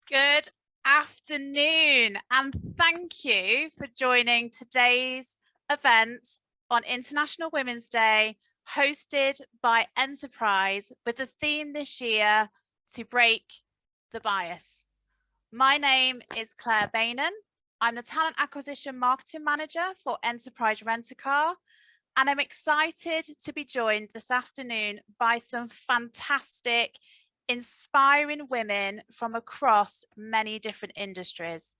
Good afternoon, and thank you for joining today's event on International Women's Day, hosted by Enterprise, with the theme this year, To Break the Bias. My name is Claire Bainan. I'm the Talent Acquisition Marketing Manager for Enterprise Rent-A-Car, and I'm excited to be joined this afternoon by some fantastic, inspiring women from across many different industries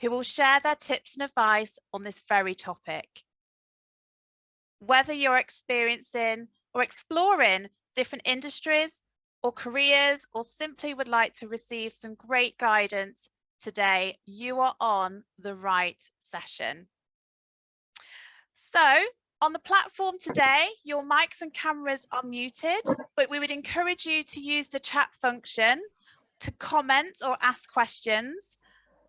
who will share their tips and advice on this very topic. Whether you're experiencing or exploring different industries or careers, or simply would like to receive some great guidance today, you are on the right session. So, on the platform today, your mics and cameras are muted, but we would encourage you to use the chat function to comment or ask questions.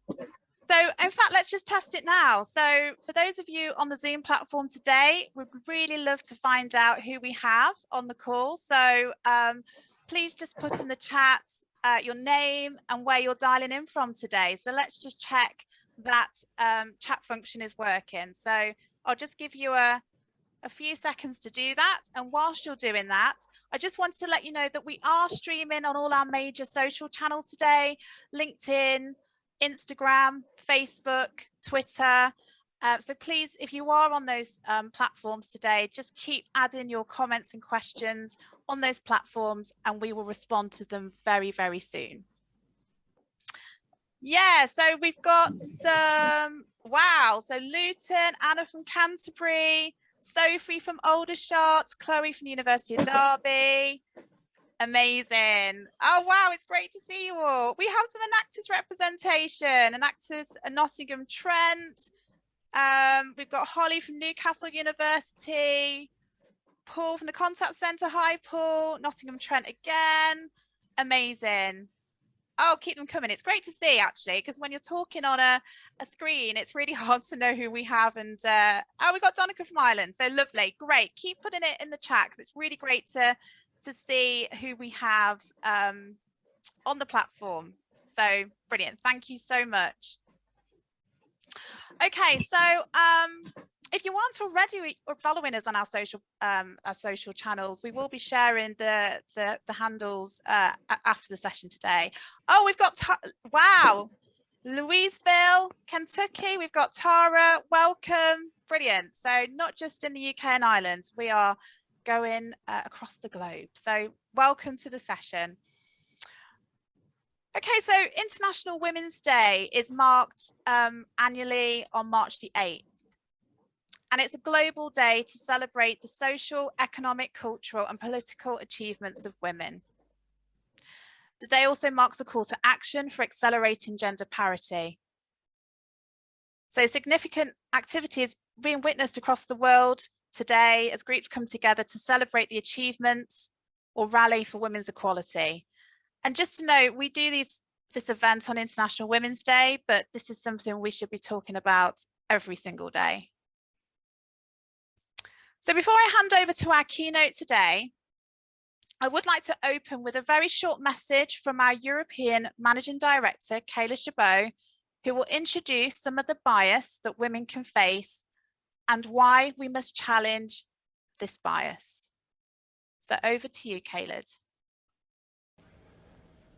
So in fact, let's just test it now. So for those of you on the Zoom platform today, we'd really love to find out who we have on the call. So please just put in the chat your name and where you're dialing in from today. So let's just check that chat function is working. So I'll just give you a few seconds to do that. And whilst you're doing that, I just wanted to let you know that we are streaming on all our major social channels today: LinkedIn, Instagram, Facebook, Twitter. So please, if you are on those platforms today, just keep adding your comments and questions on those platforms, and we will respond to them very, very soon. Yeah, so we've got some, wow, so Luton, Anna from Canterbury, Sophie from Aldershot, Chloe from the University of Derby. Amazing. Oh, wow, it's great to see you all. We have some Enactus representation, Enactus Nottingham Trent. We've got Holly from Newcastle University, Paul from the Contact Centre. Hi, Paul. Nottingham Trent again. Amazing. Oh, keep them coming. It's great to see, actually, because when you're talking on a screen, it's really hard to know who we have. And oh, we got Donica from Ireland. So lovely. Great. Keep putting it in the chat, because it's really great to see who we have on the platform. So brilliant. Thank you so much. Okay, so if you aren't already following us on our social channels, we will be sharing the handles after the session today. Oh, we've got wow, Louisville, Kentucky. We've got Tara. Welcome. Brilliant. So not just in the UK and Ireland, we are going across the globe. So welcome to the session. Okay, so International Women's Day is marked annually on March the 8th. And it's a global day to celebrate the social, economic, cultural and political achievements of women. The day also marks a call to action for accelerating gender parity. So significant activity is being witnessed across the world today as groups come together to celebrate the achievements or rally for women's equality. And just to note, we do this event on International Women's Day, but this is something we should be talking about every single day. So before I hand over to our keynote today, I would like to open with a very short message from our European Managing Director, Kayla Chabot, who will introduce some of the bias that women can face and why we must challenge this bias. So over to you, Kayla.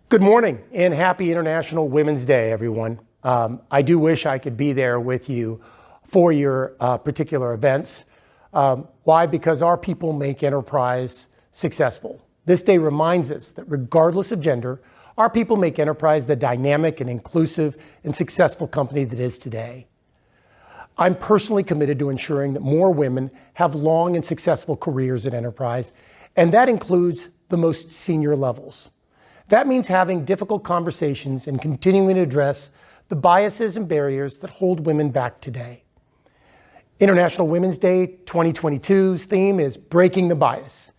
Good morning and happy International Women's Day, everyone. I do wish I could be there with you for your particular events. Why? Because our people make enterprise successful. This day reminds us that regardless of gender, our people make enterprise the dynamic and inclusive and successful company that is today. I'm personally committed to ensuring that more women have long and successful careers at enterprise, and that includes the most senior levels. That means having difficult conversations and continuing to address the biases and barriers that hold women back today. International Women's Day 2022's theme is Breaking the Bias.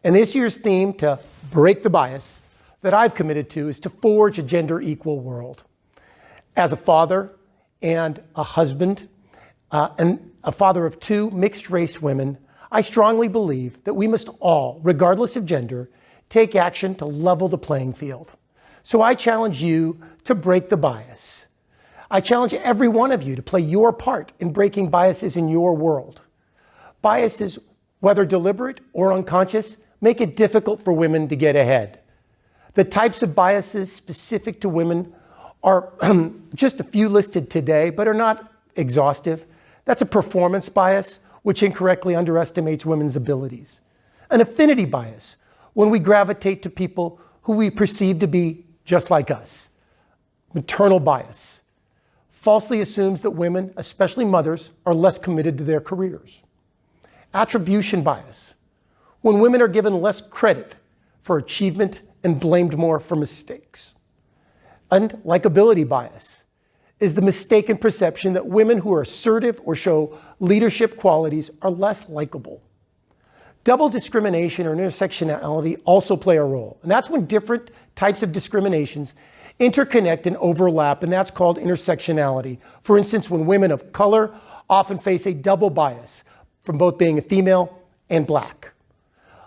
And this year's theme to break the bias that I've committed to is to forge a gender equal world. As a father and a husband and a father of two mixed race women, I strongly believe that we must all, regardless of gender, take action to level the playing field. So I challenge you to break the bias. I challenge every one of you to play your part in breaking biases in your world. Biases, whether deliberate or unconscious, make it difficult for women to get ahead. The types of biases specific to women are just a few listed today, but are not exhaustive. That's a performance bias, which incorrectly underestimates women's abilities. An affinity bias, when we gravitate to people who we perceive to be just like us. Maternal bias, falsely assumes that women, especially mothers, are less committed to their careers. Attribution bias, when women are given less credit for achievement and blamed more for mistakes. And likability bias is the mistaken perception that women who are assertive or show leadership qualities are less likable. Double discrimination or intersectionality also play a role, and that's when different types of discriminations interconnect and overlap, and that's called intersectionality. For instance, when women of color often face a double bias from both being a female and Black.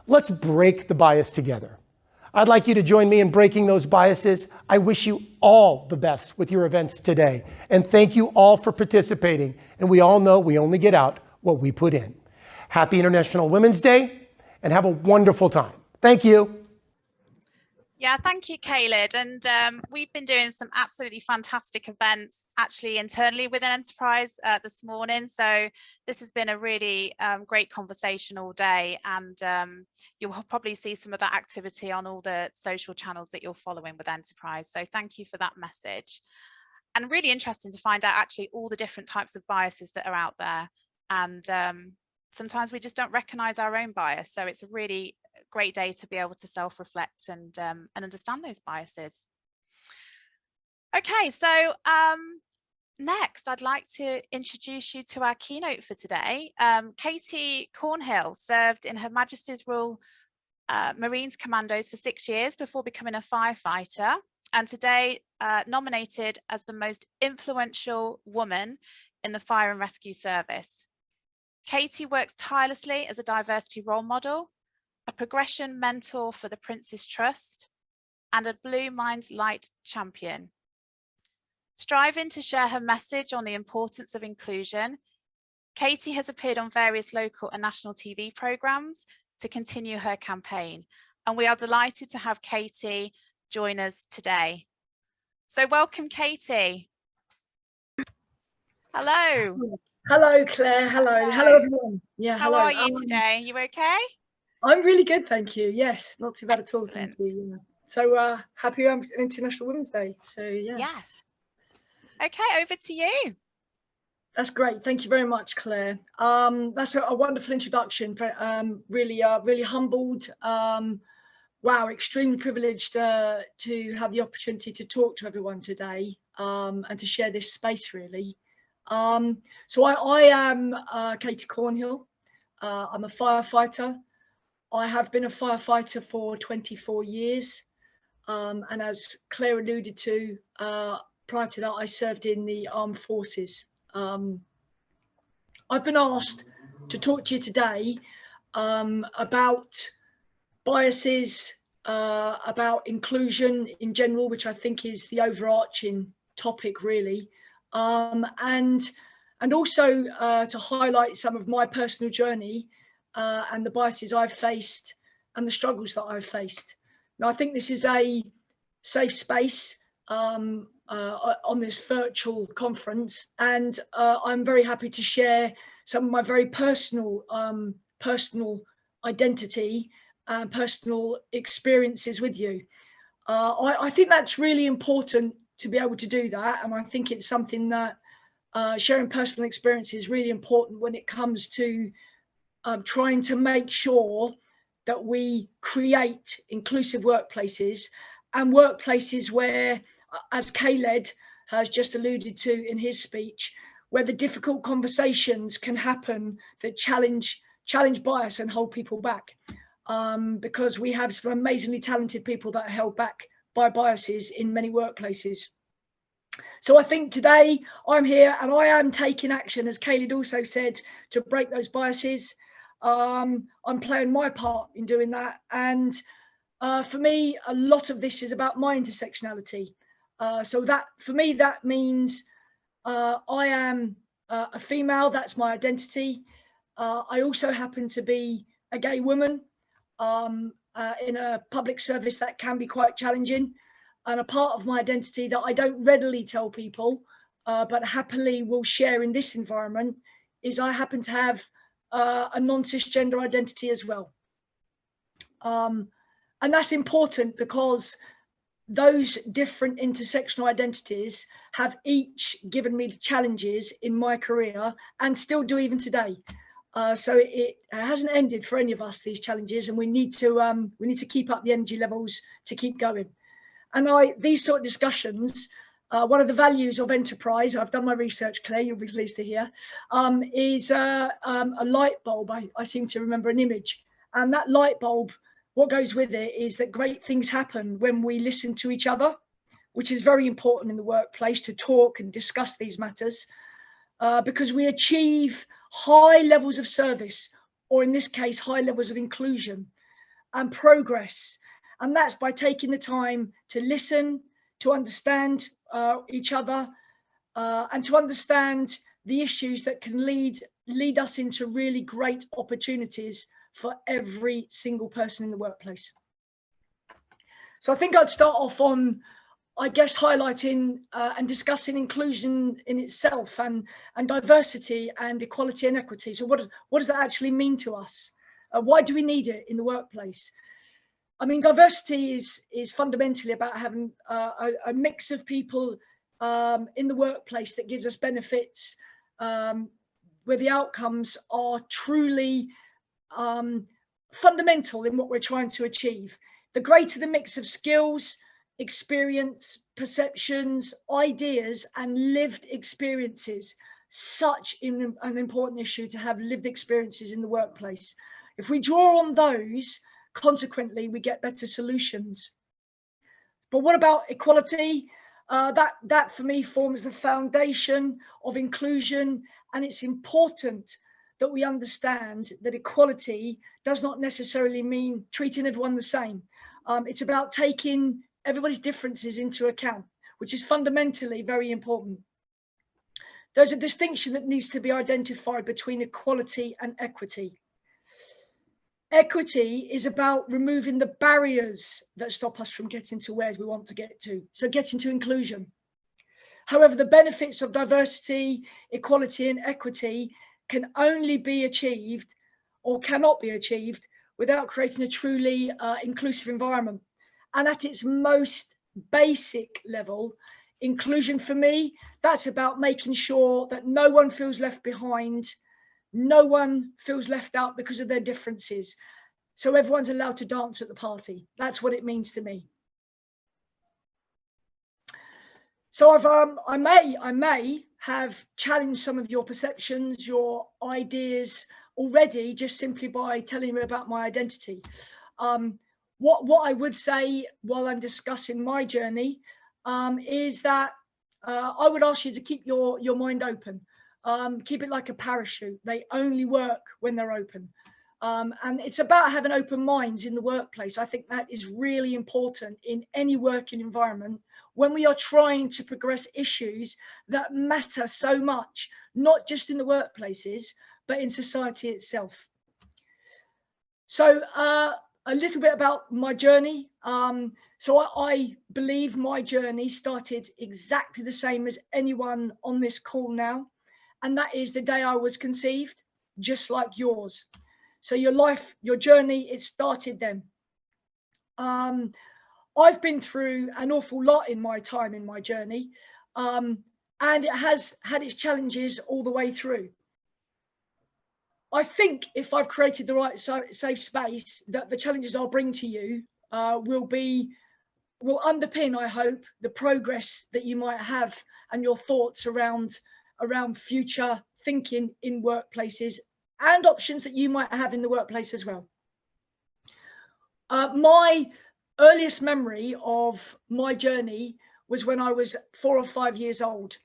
Let's break the bias together. I'd like you to join me in breaking those biases. I wish you all the best with your events today, and thank you all for participating. And we all know we only get out what we put in. Happy International Women's Day, and have a wonderful time. Thank you. Yeah, thank you, Caled. And we've been doing some absolutely fantastic events actually internally within Enterprise this morning. So this has been a really great conversation all day. And you'll probably see some of that activity on all the social channels that you're following with Enterprise. So thank you for that message. And really interesting to find out actually all the different types of biases that are out there. And sometimes we just don't recognize our own bias. So it's a really great day to be able to self-reflect and understand those biases. Okay, so next I'd like to introduce you to our keynote for today. Katie Cornhill served in Her Majesty's Royal Marines Commandos for 6 years before becoming a firefighter, and today nominated as the most influential woman in the fire and rescue service. Katie works tirelessly as a diversity role model, a progression mentor for the Prince's Trust, and a Blue Minds Light champion. Striving to share her message on the importance of inclusion, Katie has appeared on various local and national TV programs to continue her campaign, and we are delighted to have Katie join us today. So welcome, Katie. Hello. Hello, Claire. Hello. Hello, everyone. Yeah, How are you today? You okay? I'm really good, thank you. Yes, not too bad at all. Excellent. Thank you. Yeah. So happy International Women's Day. So yeah. Yes. Okay, over to you. That's great. Thank you very much, Claire. That's a wonderful introduction. Really humbled. Wow, extremely privileged to have the opportunity to talk to everyone today and to share this space, really. So I am Katie Cornhill. I'm a firefighter. I have been a firefighter for 24 years. And as Claire alluded to, prior to that, I served in the armed forces. I've been asked to talk to you today about biases, about inclusion in general, which I think is the overarching topic, really. And also to highlight some of my personal journey and the biases I've faced and the struggles that I've faced. Now, I think this is a safe space on this virtual conference, and I'm very happy to share some of my very personal identity and personal experiences with you. I think that's really important to be able to do that, and I think it's something that sharing personal experience is really important when it comes to trying to make sure that we create inclusive workplaces, and workplaces where, as Caled has just alluded to in his speech, where the difficult conversations can happen that challenge bias and hold people back, because we have some amazingly talented people that are held back by biases in many workplaces. So I think today I'm here and I am taking action, as Caled also said, to break those biases. I'm playing my part in doing that, and For me, a lot of this is about my intersectionality. So that, for me, that means I am a female. That's my identity. I also happen to be a gay woman in a public service that can be quite challenging. And a part of my identity that I don't readily tell people, but happily will share in this environment, is I happen to have a non-cisgender identity as well. And that's important because those different intersectional identities have each given me challenges in my career and still do even today. So it hasn't ended for any of us, these challenges, and we need to keep up the energy levels to keep going. And these sort of discussions, one of the values of enterprise, I've done my research, Claire, you'll be pleased to hear, is a light bulb. I seem to remember an image, and that light bulb, what goes with it is that great things happen when we listen to each other, which is very important in the workplace, to talk and discuss these matters, because we achieve high levels of service, or in this case, high levels of inclusion and progress. And that's by taking the time to listen, to understand each other, and to understand the issues that can lead us into really great opportunities for every single person in the workplace. So I think I'd start off on, I guess, highlighting and discussing inclusion in itself, and diversity and equality and equity. So what does that actually mean to us? Why do we need it in the workplace? I mean, diversity is fundamentally about having a mix of people in the workplace that gives us benefits, where the outcomes are truly fundamental in what we're trying to achieve. The greater the mix of skills, experience, perceptions, ideas, and lived experiences, such an important issue to have lived experiences in the workplace. If we draw on those, consequently, we get better solutions. But what about equality? That for me forms the foundation of inclusion, and it's important that we understand that equality does not necessarily mean treating everyone the same. It's about taking everybody's differences into account, which is fundamentally very important. There's a distinction that needs to be identified between equality and equity. Equity is about removing the barriers that stop us from getting to where we want to get to, so getting to inclusion. However, the benefits of diversity, equality, and equity can only be achieved, or cannot be achieved, without creating a truly inclusive environment. And at its most basic level, inclusion for me, that's about making sure that no one feels left behind, no one feels left out because of their differences. So everyone's allowed to dance at the party. That's what it means to me. So I may have challenged some of your perceptions, your ideas already, just simply by telling you about my identity. What I would say while I'm discussing my journey is that I would ask you to keep your mind open. Keep it like a parachute. They only work when they're open. And it's about having open minds in the workplace. I think that is really important in any working environment when we are trying to progress issues that matter so much, not just in the workplaces, but in society itself. So a little bit about my journey. So I believe my journey started exactly the same as anyone on this call now. And that is the day I was conceived, just like yours. So your life, your journey, it started then. I've been through an awful lot in my time, in my journey, and it has had its challenges all the way through. I think if I've created the right safe space, that the challenges I'll bring to you will underpin, I hope, the progress that you might have and your thoughts around future thinking in workplaces and options that you might have in the workplace as well. My earliest memory of my journey was when I was 4 or 5 years old.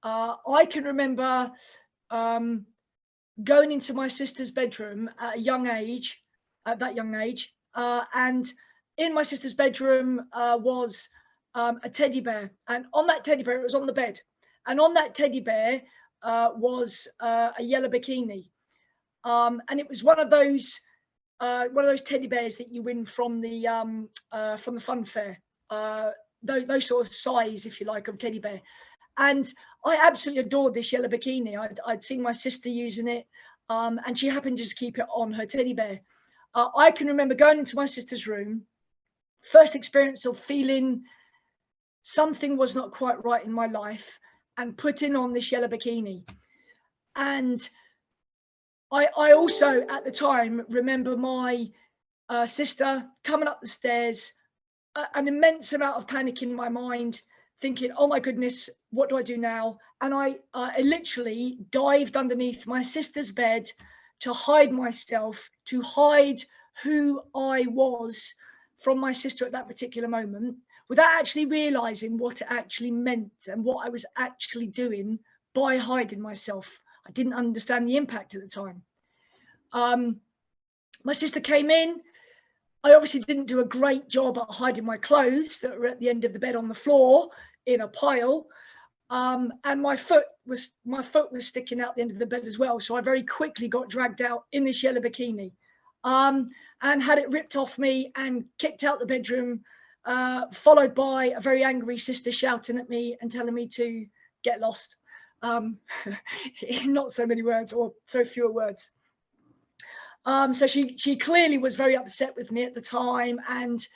I can remember going into my sister's bedroom at that young age, and in my sister's bedroom was a teddy bear, and on that teddy bear, it was on the bed, and on that teddy bear was a yellow bikini, and it was one of those teddy bears that you win from the fun fair, those sort of size, if you like, of teddy bear. And I absolutely adored this yellow bikini. I'd seen my sister using it, and she happened to just keep it on her teddy bear. I can remember going into my sister's room, first experience of feeling something was not quite right in my life, and putting on this yellow bikini. And I also, at the time, remember my sister coming up the stairs, an immense amount of panic in my mind, thinking, oh my goodness, what do I do now? And I literally dived underneath my sister's bed to hide myself, to hide who I was from my sister at that particular moment, without actually realizing what it actually meant and what I was actually doing by hiding myself. I didn't understand the impact at the time. My sister came in. I obviously didn't do a great job at hiding my clothes that were at the end of the bed on the floor in a pile. And my foot was sticking out the end of the bed as well. So I very quickly got dragged out in this yellow bikini, and had it ripped off me and kicked out the bedroom, followed by a very angry sister shouting at me and telling me to get lost. In not so many words, or so fewer words. So she clearly was very upset with me at the time, and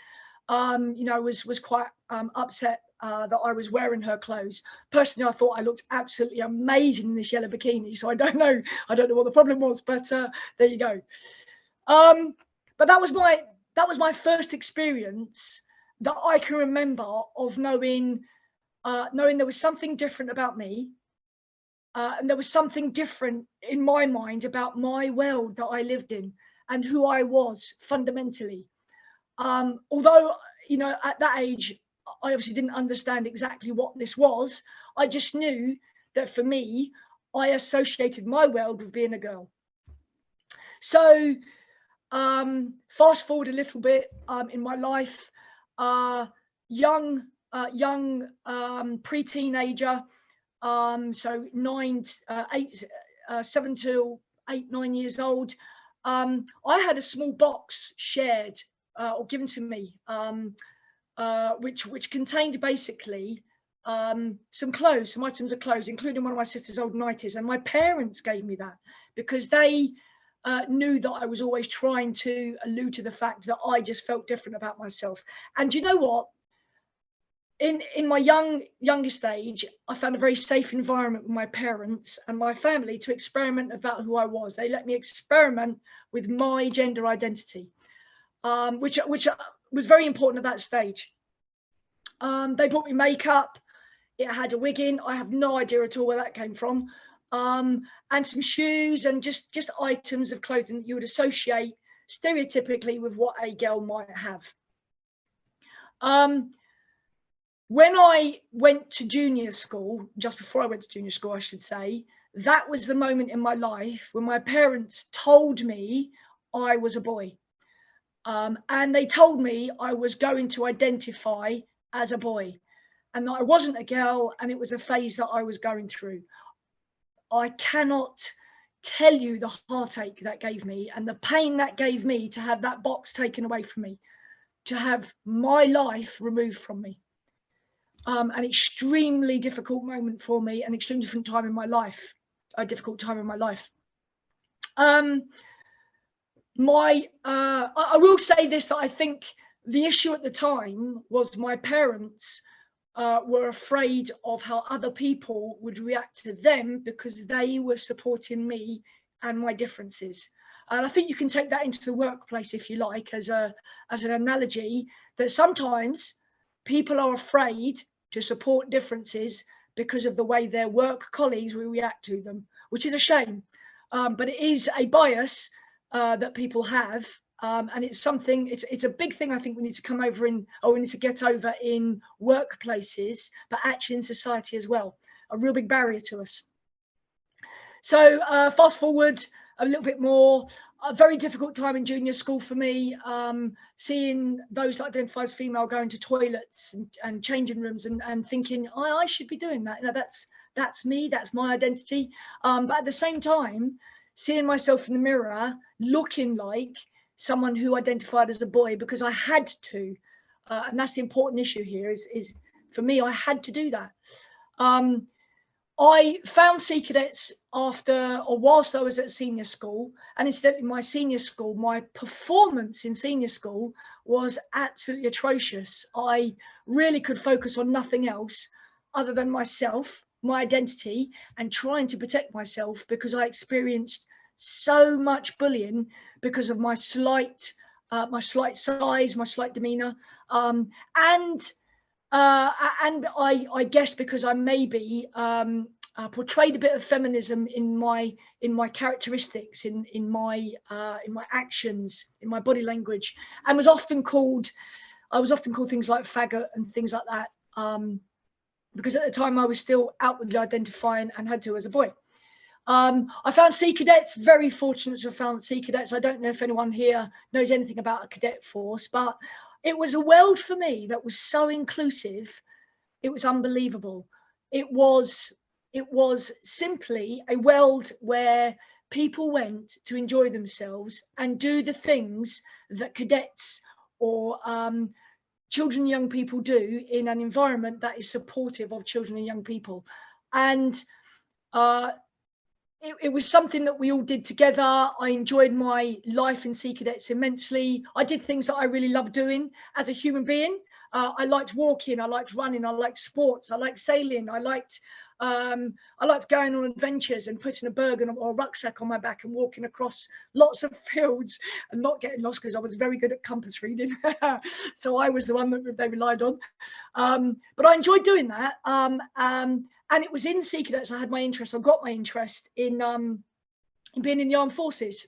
was quite upset that I was wearing her clothes. Personally, I thought I looked absolutely amazing in this yellow bikini. So I don't know what the problem was, but there you go. But that was my first experience that I can remember of knowing there was something different about me. And there was something different in my mind about my world that I lived in and who I was fundamentally. Although, at that age, I obviously didn't understand exactly what this was. I just knew that for me, I associated my world with being a girl. So fast forward a little bit in my life, young pre-teenager. So 7 to 8, 9 years old. I had a small box shared or given to me, which contained basically some items of clothes, including one of my sister's old nighties. And my parents gave me that because they knew that I was always trying to allude to the fact that I just felt different about myself. And you know what? In my youngest age, I found a very safe environment with my parents and my family to experiment about who I was. They let me experiment with my gender identity, which was very important at that stage. They bought me makeup. It had a wig in. I have no idea at all where that came from. And some shoes and just items of clothing that you would associate stereotypically with what a girl might have. When I went to junior school, just before I went to junior school, I should say, that was the moment in my life when my parents told me I was a boy. And they told me I was going to identify as a boy and that I wasn't a girl, and it was a phase that I was going through. I cannot tell you the heartache that gave me and the pain that gave me to have that box taken away from me, to have my life removed from me. An extremely difficult moment for me, an extremely difficult time in my life, a difficult time in my life. I will say this, that I think the issue at the time was my parents were afraid of how other people would react to them because they were supporting me and my differences. And I think you can take that into the workplace, if you like, as an analogy, that sometimes people are afraid to support differences because of the way their work colleagues will react to them, which is a shame. But it is a bias that people have. And it's something, it's a big thing I think we need to come over in, or we need to get over in workplaces, but actually in society as well. A real big barrier to us. So fast forward a little bit more. a very difficult time in junior school for me, seeing those that identify as female going to toilets and changing rooms and thinking, I should be doing that. You know, that's me, that's my identity. But at the same time, seeing myself in the mirror looking like someone who identified as a boy because I had to. And that's the important issue here is for me, I had to do that. I found Sea Cadets after or whilst I was at senior school, and incidentally, my senior school, my performance in senior school was absolutely atrocious. I really could focus on nothing else other than myself, my identity, and trying to protect myself because I experienced so much bullying because of my slight size, my slight demeanour, and I guess because I maybe portrayed a bit of feminism in my characteristics, in my actions, in my body language, and I was often called things like faggot and things like that, because at the time I was still outwardly identifying and had to as a boy. I found Sea Cadets, very fortunate to have found Sea Cadets. I don't know if anyone here knows anything about a cadet force, but it was a world for me that was so inclusive. It was unbelievable. It was simply a world where people went to enjoy themselves and do the things that cadets or children and young people do in an environment that is supportive of children and young people. And it was something that we all did together. I enjoyed my life in Sea Cadets immensely. I did things that I really loved doing as a human being. I liked walking, I liked running, I liked sports, I liked sailing, I liked going on adventures and putting a burden or a rucksack on my back and walking across lots of fields and not getting lost because I was very good at compass reading. So I was the one that they relied on. But I enjoyed doing that. And it was in Sea Cadets I had my interest. I got my interest in being in the armed forces.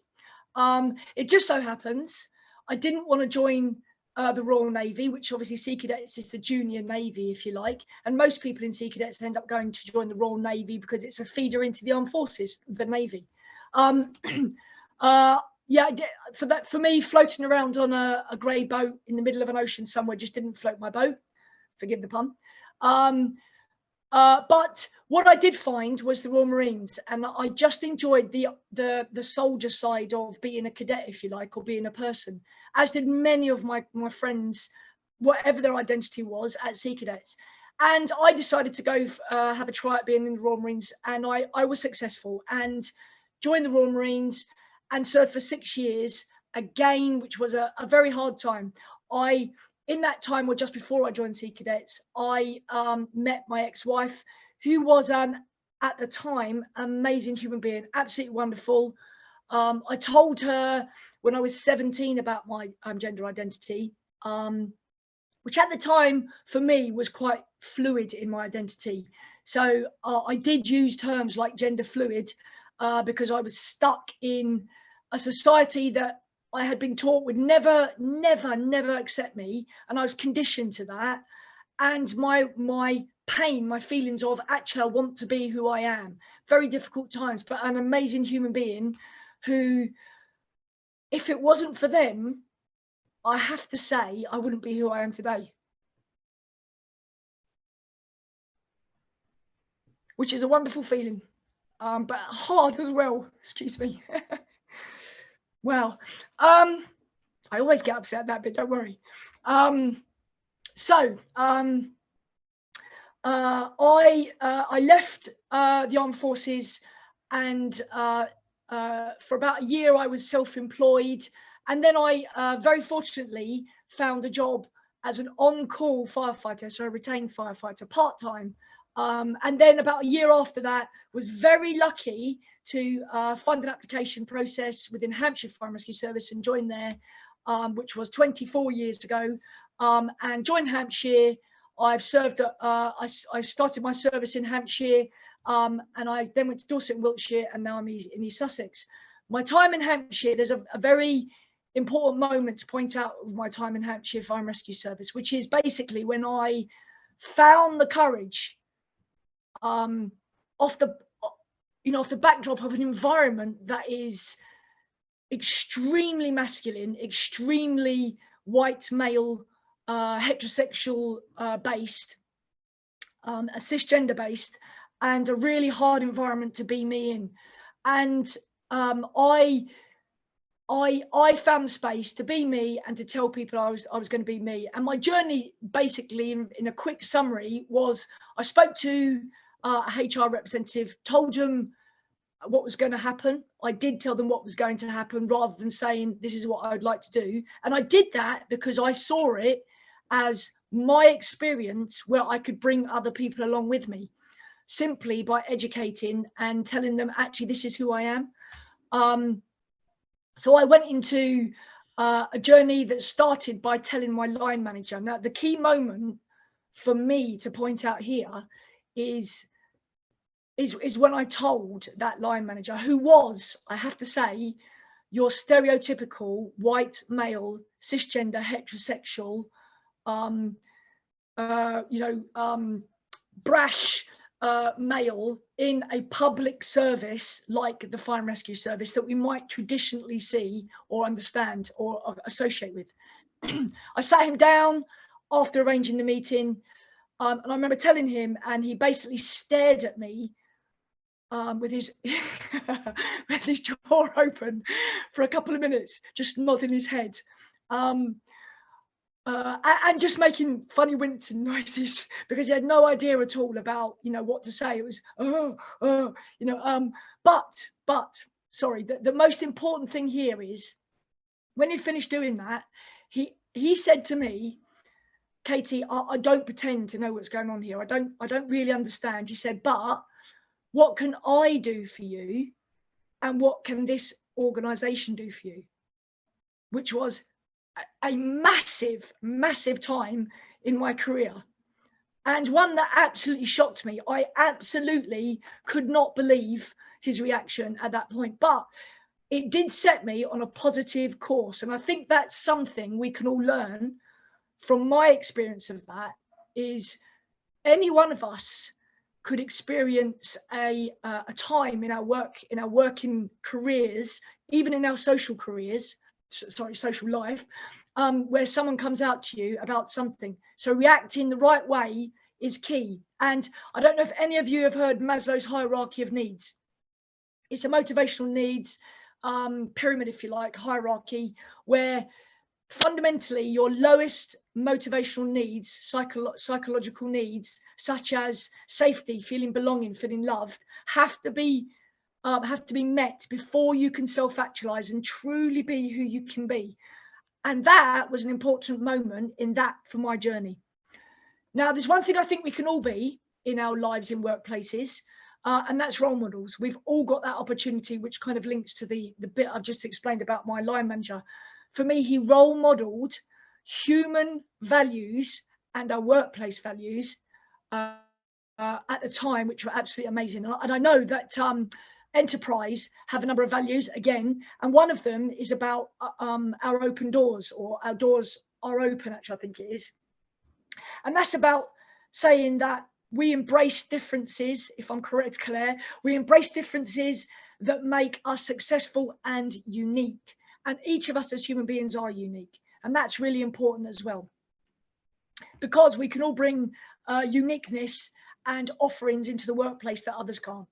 It just so happens I didn't want to join the Royal Navy, which obviously Sea Cadets is the junior Navy, if you like. And most people in Sea Cadets end up going to join the Royal Navy because it's a feeder into the armed forces, the Navy. Yeah, for me, floating around on a grey boat in the middle of an ocean somewhere just didn't float my boat. Forgive the pun. But what I did find was the Royal Marines, and I just enjoyed the soldier side of being a cadet, if you like, or being a person, as did many of my friends, whatever their identity was at Sea Cadets. And I decided to go have a try at being in the Royal Marines, and I was successful and joined the Royal Marines and served for 6 years again, which was a very hard time. In that time, or just before I joined Sea Cadets, I met my ex-wife, who was at the time, amazing human being, absolutely wonderful. I told her when I was 17 about my gender identity, which at the time for me was quite fluid in my identity. So I did use terms like gender fluid because I was stuck in a society that I had been taught would never accept me, and I was conditioned to that. And my pain, my feelings of actually I want to be who I am. Very difficult times, but an amazing human being who, if it wasn't for them, I have to say I wouldn't be who I am today. Which is a wonderful feeling, but hard as well. Excuse me. Well, I always get upset at that bit, don't worry. I left the armed forces, and for about a year I was self-employed, and then I very fortunately found a job as an on-call firefighter, so a retained firefighter, part-time. And then about a year after that, was very lucky to find an application process within Hampshire Fire and Rescue Service and join there, which was 24 years ago. And joined Hampshire. I've served. I started my service in Hampshire, and I then went to Dorset and Wiltshire, and now I'm in East Sussex. My time in Hampshire, there's a very important moment to point out of my time in Hampshire Fire and Rescue Service, which is basically when I found the courage off the backdrop of an environment that is extremely masculine, extremely white male, heterosexual based, a cisgender based, and a really hard environment to be me in. And I found the space to be me and to tell people I was going to be me. And my journey, basically, in a quick summary, was I spoke to a HR representative, told them what was going to happen. I did tell them what was going to happen rather than saying this is what I would like to do. And I did that because I saw it as my experience where I could bring other people along with me, simply by educating and telling them, actually, this is who I am. So I went into a journey that started by telling my line manager. Now, the key moment for me to point out here is when I told that line manager, who was, I have to say, your stereotypical white male, cisgender, heterosexual, brash male in a public service like the fire and rescue service that we might traditionally see or understand or associate with. I sat him down after arranging the meeting, and I remember telling him, and he basically stared at me with his with his jaw open for a couple of minutes, just nodding his head, and just making funny wincing noises because he had no idea at all about, what to say. It was but sorry, the most important thing here is when he finished doing that, he said to me, Katie, I don't pretend to know what's going on here. I don't really understand. He said, but what can I do for you, and what can this organization do for you? Which was a massive time in my career, and one that absolutely shocked me. I absolutely could not believe his reaction at that point, but it did set me on a positive course. And I think that's something we can all learn from my experience of that, is any one of us could experience a time in our working careers, even in our social careers, social life, where someone comes out to you about something. So reacting the right way is key. And I don't know if any of you have heard Maslow's hierarchy of needs. It's a motivational needs pyramid, if you like, hierarchy, where fundamentally your lowest motivational needs, psychological needs, such as safety, feeling belonging, feeling loved, have to be met before you can self-actualize and truly be who you can be. And that was an important moment in that for my journey. Now, there's one thing I think we can all be in our lives in workplaces, and that's role models. We've all got that opportunity, which kind of links to the bit I've just explained about my line manager. For me, he role modeled human values and our workplace values at the time, which were absolutely amazing. And I know that Enterprise have a number of values again, and one of them is about our open doors, or our doors are open, actually, I think it is. And that's about saying that we embrace differences. If I'm correct, Claire, we embrace differences that make us successful and unique. And each of us as human beings are unique. And that's really important as well, because we can all bring uniqueness and offerings into the workplace that others can't.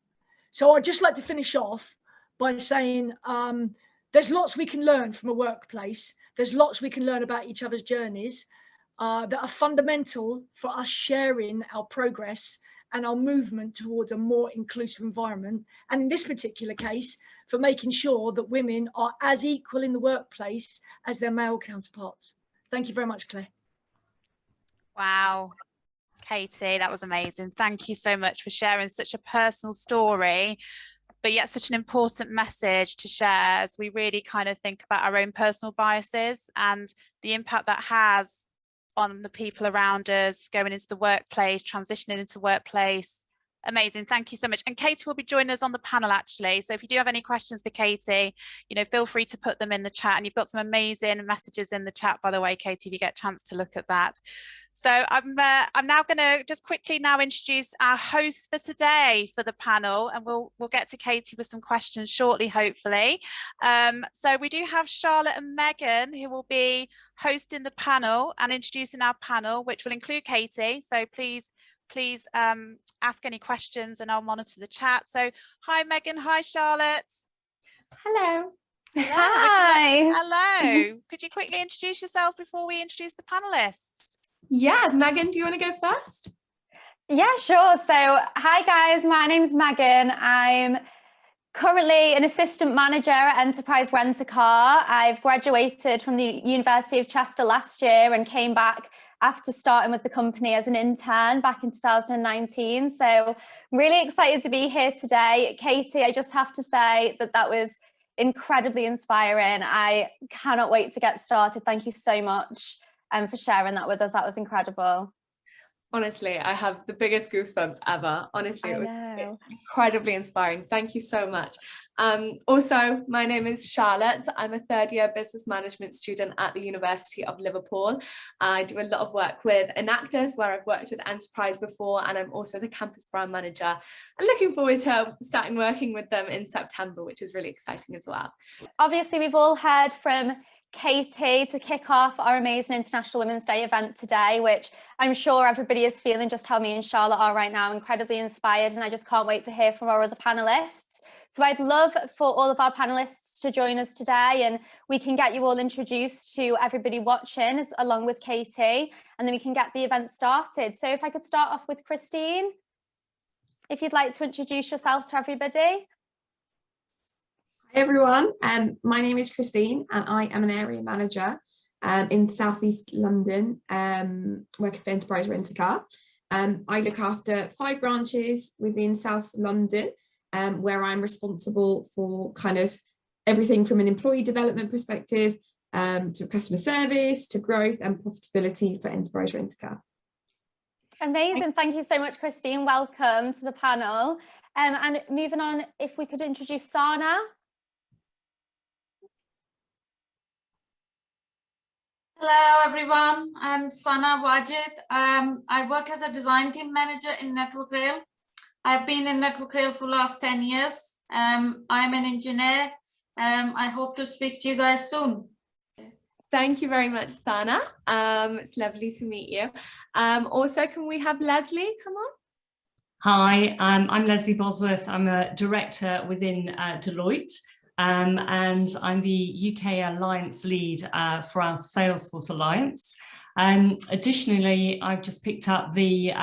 So I'd just like to finish off by saying there's lots we can learn from a workplace. There's lots we can learn about each other's journeys that are fundamental for us sharing our progress and our movement towards a more inclusive environment. And in this particular case, for making sure that women are as equal in the workplace as their male counterparts. Thank you very much, Claire. Wow, Katie, that was amazing. Thank you so much for sharing such a personal story, but yet such an important message to share as we really kind of think about our own personal biases and the impact that has on the people around us, going into the workplace, transitioning into the workplace, Amazing. Thank you so much. And Katie will be joining us on the panel actually. So if you do have any questions for Katie, feel free to put them in the chat. And you've got some amazing messages in the chat, by the way, Katie, if you get a chance to look at that. So I'm now going to just quickly now introduce our hosts for today for the panel, and we'll get to Katie with some questions shortly, hopefully. So we do have Charlotte and Megan who will be hosting the panel and introducing our panel, which will include Katie. So please ask any questions and I'll monitor the chat. So hi Megan, hi Charlotte. Hello. Hi. Hello. Could you quickly introduce yourselves before we introduce the panelists? Yeah, Megan, do you want to go first? Yeah, sure. So hi guys, my name's Megan. I'm currently an assistant manager at Enterprise Rent a Car. I've graduated from the University of Chester last year and came back after starting with the company as an intern back in 2019. So really excited to be here today. Katie, I just have to say that was incredibly inspiring. I cannot wait to get started. Thank you so much for sharing that with us. That was incredible. Honestly, I have the biggest goosebumps ever. Honestly, it was incredibly inspiring. Thank you so much. Also, my name is Charlotte. I'm a third-year business management student at the University of Liverpool. I do a lot of work with Enactors, where I've worked with Enterprise before, and I'm also the campus brand manager. I'm looking forward to starting working with them in September, which is really exciting as well. Obviously, we've all heard from Katie to kick off our amazing International Women's Day event today, which I'm sure everybody is feeling just how me and Charlotte are right now, incredibly inspired, and I just can't wait to hear from our other panelists. So I'd love for all of our panelists to join us today, and we can get you all introduced to everybody watching along with Katie, and then we can get the event started. So if I could start off with Christine, if you'd like to introduce yourself to everybody. Hi everyone, my name is Christine and I am an area manager in South East London, working for Enterprise Rent a Car. I look after 5 branches within South London, where I'm responsible for kind of everything from an employee development perspective to customer service, to growth and profitability for Enterprise Rent a Car. Amazing, thank you so much, Christine. Welcome to the panel. And moving on, if we could introduce Sana. Hello everyone, I'm Sana Wajid. I work as a design team manager in Network Rail. I've been in Network Rail for the last 10 years. I'm an engineer. I hope to speak to you guys soon. Thank you very much, Sana. It's lovely to meet you. Also, can we have Leslie come on? Hi, I'm Leslie Bosworth. I'm a director within Deloitte. And I'm the UK Alliance lead for our Salesforce Alliance. Additionally, I've just picked up the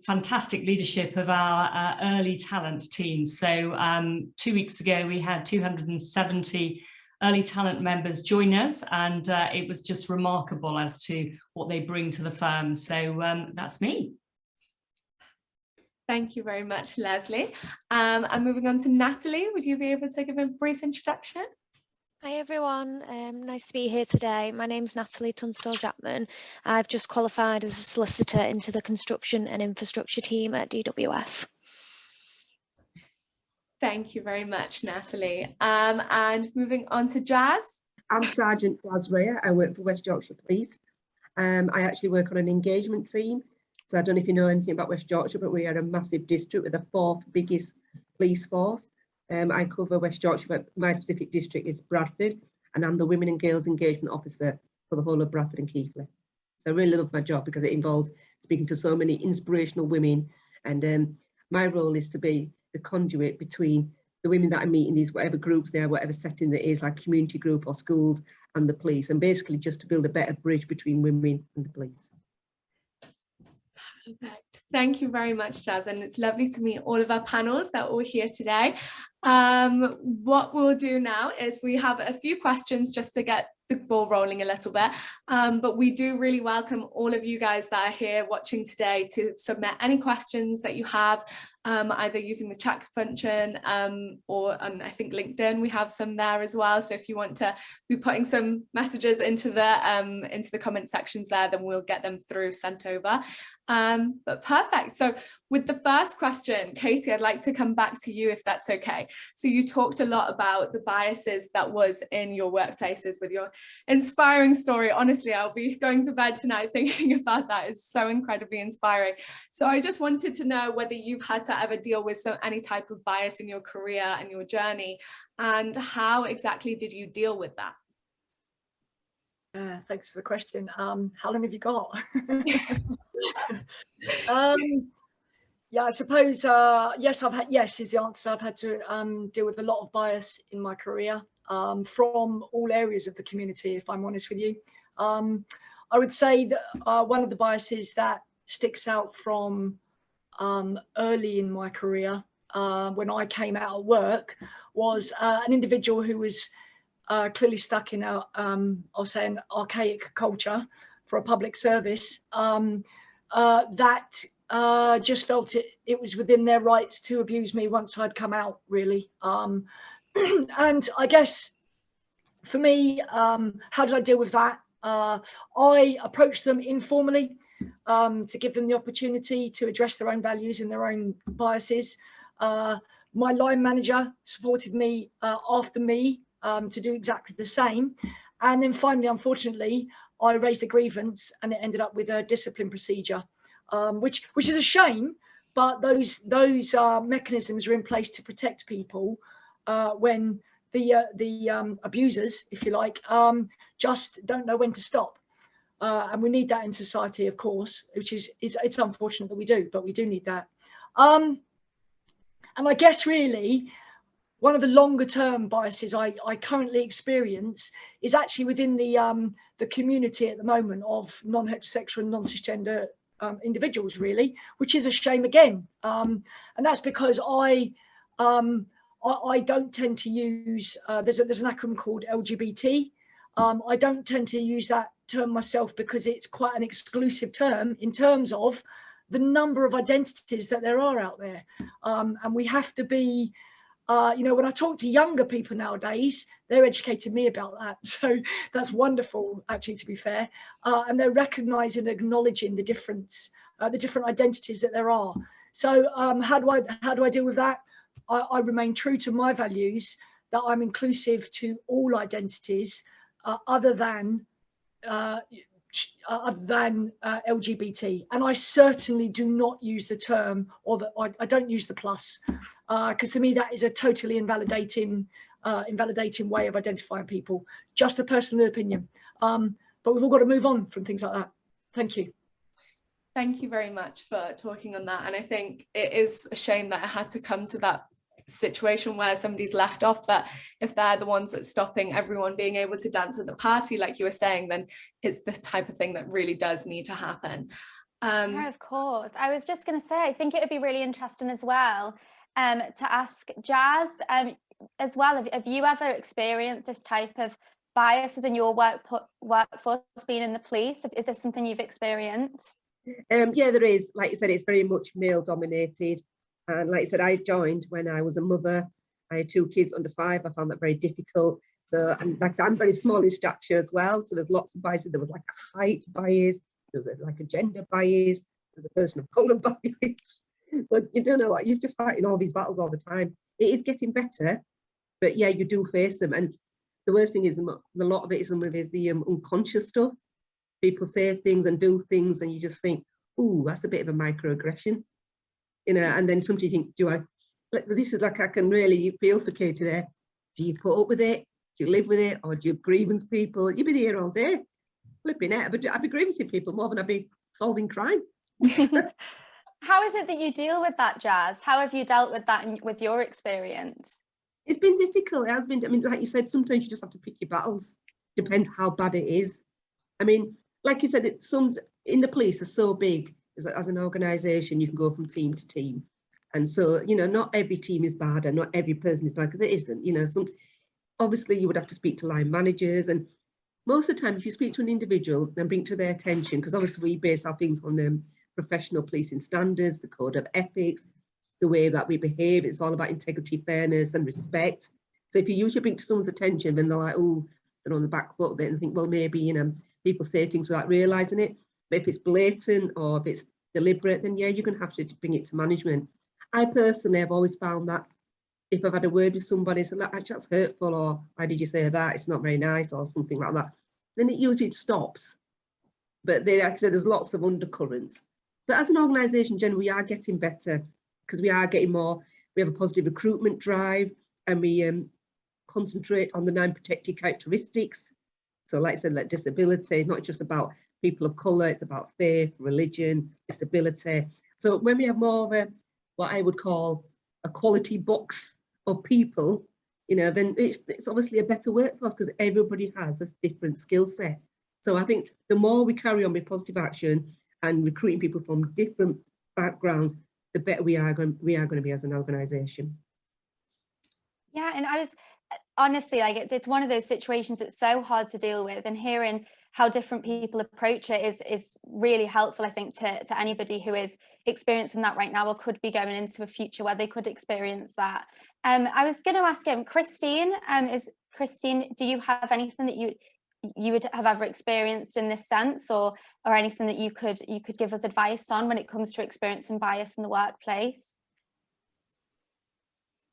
fantastic leadership of our early talent team. So 2 weeks ago, we had 270 early talent members join us, and it was just remarkable as to what they bring to the firm. So that's me. Thank you very much, Leslie. And moving on to Natalie, would you be able to give a brief introduction? Hi everyone, nice to be here today. My name's Natalie Tunstall-Chapman. I've just qualified as a solicitor into the construction and infrastructure team at DWF. Thank you very much, Natalie. And moving on to Jazz. I'm Sergeant Jazz Rea. I work for West Yorkshire Police. I actually work on an engagement team. So I don't know if you know anything about West Yorkshire, but we are a massive district with the 4th biggest police force. I cover West Yorkshire, but my specific district is Bradford, and I'm the Women and Girls Engagement Officer for the whole of Bradford and Keighley. So I really love my job because it involves speaking to so many inspirational women, and my role is to be the conduit between the women that I meet in these whatever groups they are, whatever setting there is, like community group or schools, and the police, and basically just to build a better bridge between women and the police. Perfect. Thank you very much, Jazz, and it's lovely to meet all of our panels that are all here today. What we'll do now is we have a few questions just to get the ball rolling a little bit, but we do really welcome all of you guys that are here watching today to submit any questions that you have, either using the chat function or on I think LinkedIn we have some there as well. So if you want to be putting some messages into the comment sections there, then we'll get them through sent over. But perfect. So with the first question, Katie, I'd like to come back to you if that's okay. So you talked a lot about the biases that was in your workplaces with your inspiring story. Honestly, I'll be going to bed tonight thinking about that. It's so incredibly inspiring. So I just wanted to know whether you've had to ever deal with any type of bias in your career and your journey, and how exactly did you deal with that? Thanks for the question. How long have you got? Yeah, I suppose yes, yes is the answer. I've had to deal with a lot of bias in my career from all areas of the community, if I'm honest with you. I would say that one of the biases that sticks out from early in my career when I came out of work was an individual who was clearly stuck in I'll say an archaic culture for a public service that just felt it was within their rights to abuse me once I'd come out, really. And I guess for me, how did I deal with that? I approached them informally to give them the opportunity to address their own values and their own biases. My line manager supported me after me to do exactly the same. And then finally, unfortunately, I raised a grievance and it ended up with a discipline procedure. Which is a shame, but those mechanisms are in place to protect people when the abusers, if you like, just don't know when to stop. And we need that in society, of course, which is it's unfortunate that we do, but we do need that. And I guess really one of the longer term biases I currently experience is actually within the community at the moment of non-heterosexual and non-cisgender individuals, really, which is a shame again, and that's because I don't tend to use there's an acronym called LGBT. I don't tend to use that term myself because it's quite an exclusive term in terms of the number of identities that there are out there, and we have to be when I talk to younger people nowadays, they're educating me about that. So that's wonderful, actually, to be fair. And they're recognizing and acknowledging the different identities that there are. So how do I deal with that? I remain true to my values, that I'm inclusive to all identities other than LGBT, and I certainly do not use the term, or I don't use the plus, because to me that is a totally invalidating way of identifying people. Just a personal opinion, but we've all got to move on from things like that. Thank you. Thank you very much for talking on that. And I think it is a shame that it had to come to that situation where somebody's left off, but if they're the ones that's stopping everyone being able to dance at the party, like you were saying, then it's the type of thing that really does need to happen. Yeah, of course. I was just going to say, I think it would be really interesting as well to ask Jazz as well, have you ever experienced this type of bias within your workforce, being in the police? Is this something you've experienced? Yeah, there is. Like you said, it's very much male dominated. And like I said, I joined when I was a mother. I had 2 kids under 5. I found that very difficult. So, and like I said, I'm very small in stature as well. So there's lots of biases. There was like a height bias. There was like a gender bias. There was a person of colour bias. But you don't know what, you're just fighting all these battles all the time. It is getting better, but yeah, you do face them. And the worst thing is, a lot of it is the unconscious stuff. People say things and do things, and you just think, ooh, that's a bit of a microaggression. And then sometimes you think, this is like, I can really feel for Katie there. Do you put up with it? Do you live with it? Or do you grievance people? You'd be here all day, flipping it. But I'd be grievancing people more than I'd be solving crime. How is it that you deal with that, Jazz? How have you dealt with that with your experience? It's been difficult. It has been. I mean, like you said, sometimes you just have to pick your battles. Depends how bad it is. I mean, like you said, in the police are so big. As an organisation, you can go from team to team, and so not every team is bad and not every person is bad, because it isn't. Obviously you would have to speak to line managers, and most of the time if you speak to an individual and bring to their attention, because obviously we base our things on professional policing standards, the code of ethics, the way that we behave. It's all about integrity, fairness and respect. So if you usually bring to someone's attention, then they're like, oh, they're on the back foot a bit and think, well, maybe people say things without realising it. But if it's blatant, or if it's deliberate, then yeah, you're going to have to bring it to management. I personally have always found that if I've had a word with somebody, so like, actually that's hurtful, or why did you say that? It's not very nice, or something like that. Then it usually stops. But like I said, there's lots of undercurrents. But as an organisation, generally, we are getting better because we are getting more. We have a positive recruitment drive, and we concentrate on the 9 protected characteristics. So like I said, like disability, not just about people of colour, it's about faith, religion, disability. So when we have more of a, what I would call a quality box of people, you know, then it's obviously a better workforce because everybody has a different skill set. So I think the more we carry on with positive action and recruiting people from different backgrounds, the better we are going to be as an organisation. Yeah, and I was honestly, like, it's one of those situations that's so hard to deal with, and hearing how different people approach it is really helpful, I think, to anybody who is experiencing that right now or could be going into a future where they could experience that. I was going to ask Christine, Christine, do you have anything that you would have ever experienced in this sense, or anything that you could give us advice on when it comes to experiencing bias in the workplace?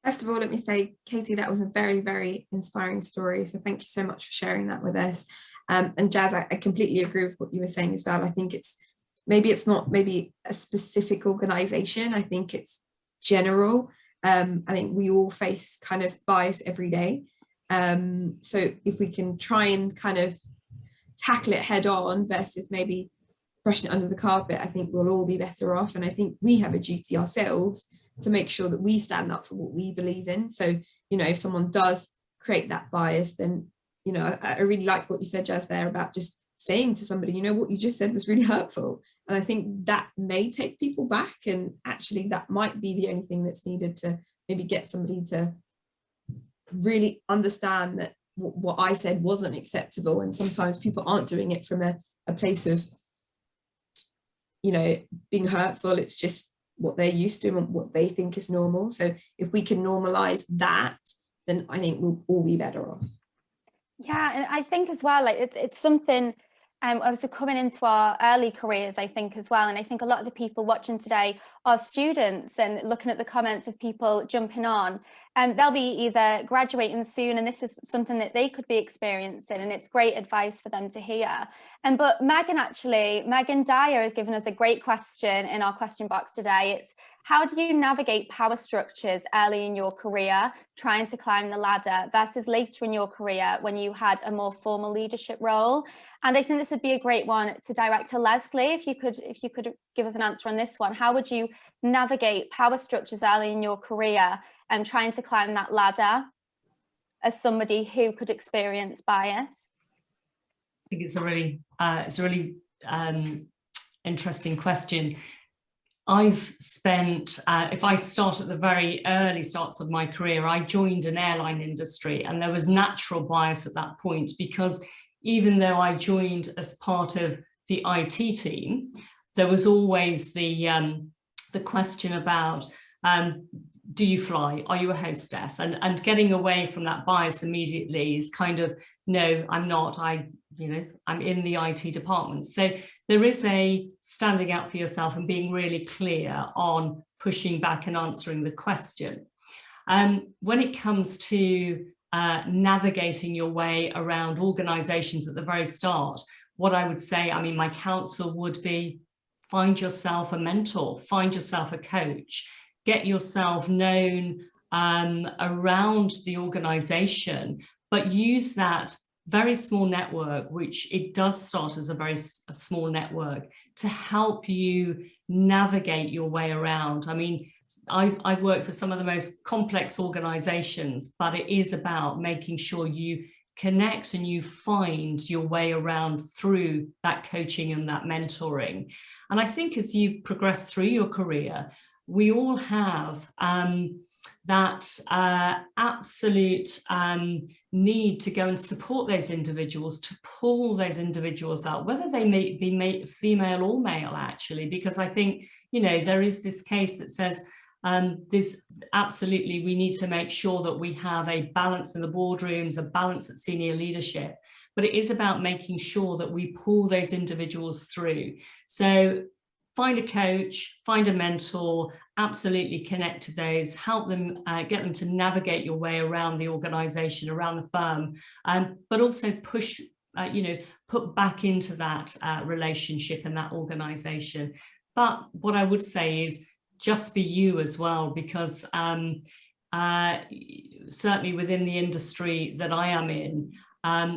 First of all, let me say, Katie, that was a very, very inspiring story. So thank you so much for sharing that with us. And Jazz, I completely agree with what you were saying as well. I think it's not a specific organisation. I think it's general. I think we all face kind of bias every day. So if we can try and kind of tackle it head on versus maybe brushing it under the carpet, I think we'll all be better off. And I think we have a duty ourselves to make sure that we stand up for what we believe in. So, you know, if someone does create that bias, then, you know, I really like what you said, Jazz, there about just saying to somebody, you know, what you just said was really hurtful. And I think that may take people back, and actually that might be the only thing that's needed to maybe get somebody to really understand that what I said wasn't acceptable. And sometimes people aren't doing it from a place of, you know, being hurtful. It's just what they're used to and what they think is normal. So if we can normalize that, then I think we'll all be better off. Yeah, and I think as well, like it's something also coming into our early careers, I think, as well. And I think a lot of the people watching today are students, and looking at the comments of people jumping on, and they'll be either graduating soon, and this is something that they could be experiencing, and it's great advice for them to hear. But Megan Dyer has given us a great question in our question box today. It's, how do you navigate power structures early in your career, trying to climb the ladder, versus later in your career when you had a more formal leadership role? And I think this would be a great one to direct to Leslie. If you could give us an answer on this one. How would you navigate power structures early in your career and trying to climb that ladder as somebody who could experience bias? I think it's a really interesting question. I've spent, if I start at the very early starts of my career, I joined an airline industry, and there was natural bias at that point, because even though I joined as part of the IT team, there was always the question about, do you fly? Are you a hostess? And getting away from that bias immediately is kind of, no, I'm not. I'm in the IT department. So there is a standing out for yourself and being really clear on pushing back and answering the question. When it comes to navigating your way around organizations at the very start, what I would say, I mean, my counsel would be, find yourself a mentor, find yourself a coach, get yourself known around the organization, but use that very small network, which it does start as a very small network, to help you navigate your way around. I mean, I've worked for some of the most complex organizations, but it is about making sure you connect and you find your way around through that coaching and that mentoring. And I think as you progress through your career, we all have that absolute need to go and support those individuals, to pull those individuals out, whether they may be female or male, actually, because I think, you know, there is this case that says absolutely, we need to make sure that we have a balance in the boardrooms, a balance at senior leadership, but it is about making sure that we pull those individuals through. So find a coach, find a mentor, absolutely connect to those, help them, get them to navigate your way around the organization, around the firm, but also push, put back into that relationship and that organization. But what I would say is just be you as well, because certainly within the industry that I am in,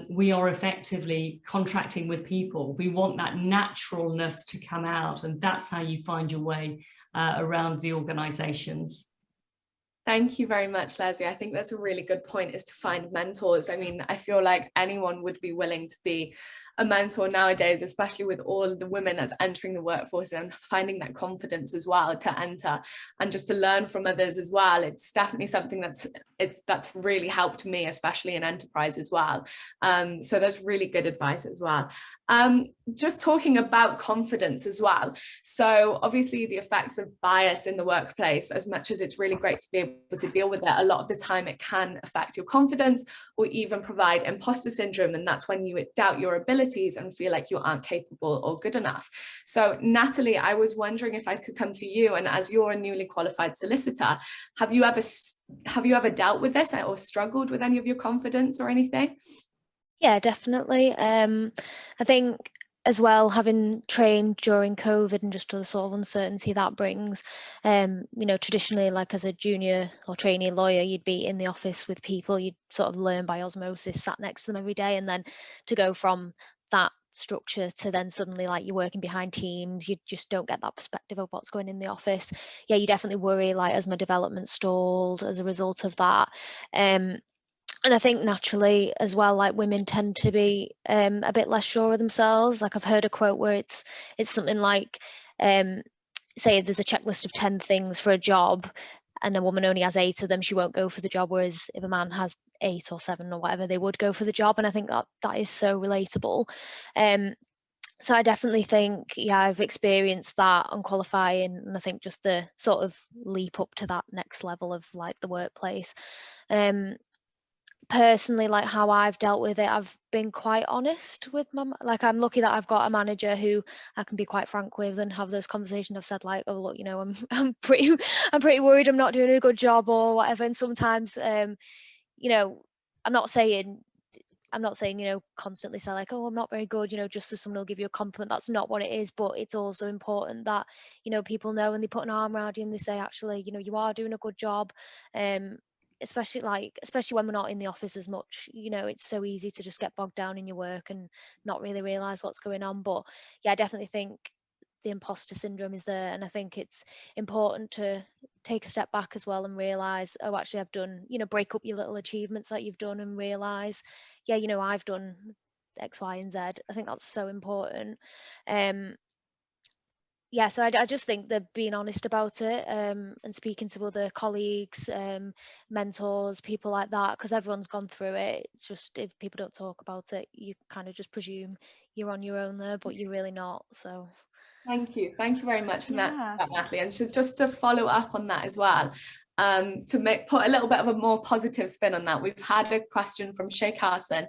we are effectively contracting with people. We want that naturalness to come out, and that's how you find your way around the organizations. Thank you very much, Leslie. I think that's a really good point, is to find mentors. I mean, I feel like anyone would be willing to be a mentor nowadays, especially with all the women that's entering the workforce and finding that confidence as well to enter and just to learn from others as well. It's definitely something that's really helped me, especially in enterprise as well. So that's really good advice as well. Just talking about confidence as well. So obviously the effects of bias in the workplace, as much as it's really great to be able to deal with it, a lot of the time it can affect your confidence or even provide imposter syndrome. And that's when you doubt your abilities and feel like you aren't capable or good enough. So Natalie, I was wondering if I could come to you, and as you're a newly qualified solicitor, have you ever dealt with this or struggled with any of your confidence or anything? Yeah, definitely. I think as well, having trained during COVID and just the sort of uncertainty that brings, traditionally, like as a junior or trainee lawyer, you'd be in the office with people, you'd sort of learn by osmosis, sat next to them every day, and then to go from that structure to then suddenly like you're working behind teams, you just don't get that perspective of what's going in the office. Yeah, you definitely worry, like, as my development stalled as a result of that. And I think naturally as well, like, women tend to be a bit less sure of themselves. Like, I've heard a quote where it's something like, say if there's a checklist of 10 things for a job and a woman only has 8 of them, she won't go for the job. Whereas if a man has 8 or 7 or whatever, they would go for the job. And I think that is so relatable. So I definitely think, yeah, I've experienced that on qualifying, and I think just the sort of leap up to that next level of like the workplace. Personally, like how I've dealt with it, I've been quite honest with like, I'm lucky that I've got a manager who I can be quite frank with and have those conversations. I've said like, oh look, I'm pretty worried I'm not doing a good job or whatever. And sometimes, I'm not saying, constantly say like, oh, I'm not very good, just so someone will give you a compliment. That's not what it is. But it's also important that, people know, and they put an arm around you and they say, actually, you are doing a good job. Especially when we're not in the office as much, it's so easy to just get bogged down in your work and not really realize what's going on. But yeah, I definitely think the imposter syndrome is there, and I think it's important to take a step back as well and realize, oh, actually I've done, break up your little achievements that you've done and realize, yeah, I've done X, Y, and Z. I think that's so important. Yeah, so I just think that being honest about it, and speaking to other colleagues, mentors, people like that, because everyone's gone through it. It's just, if people don't talk about it, you kind of just presume you're on your own there, but you're really not. So thank you very much for that, Natalie. And just to follow up on that as well, to put a little bit of a more positive spin on that, we've had a question from Shay Carson,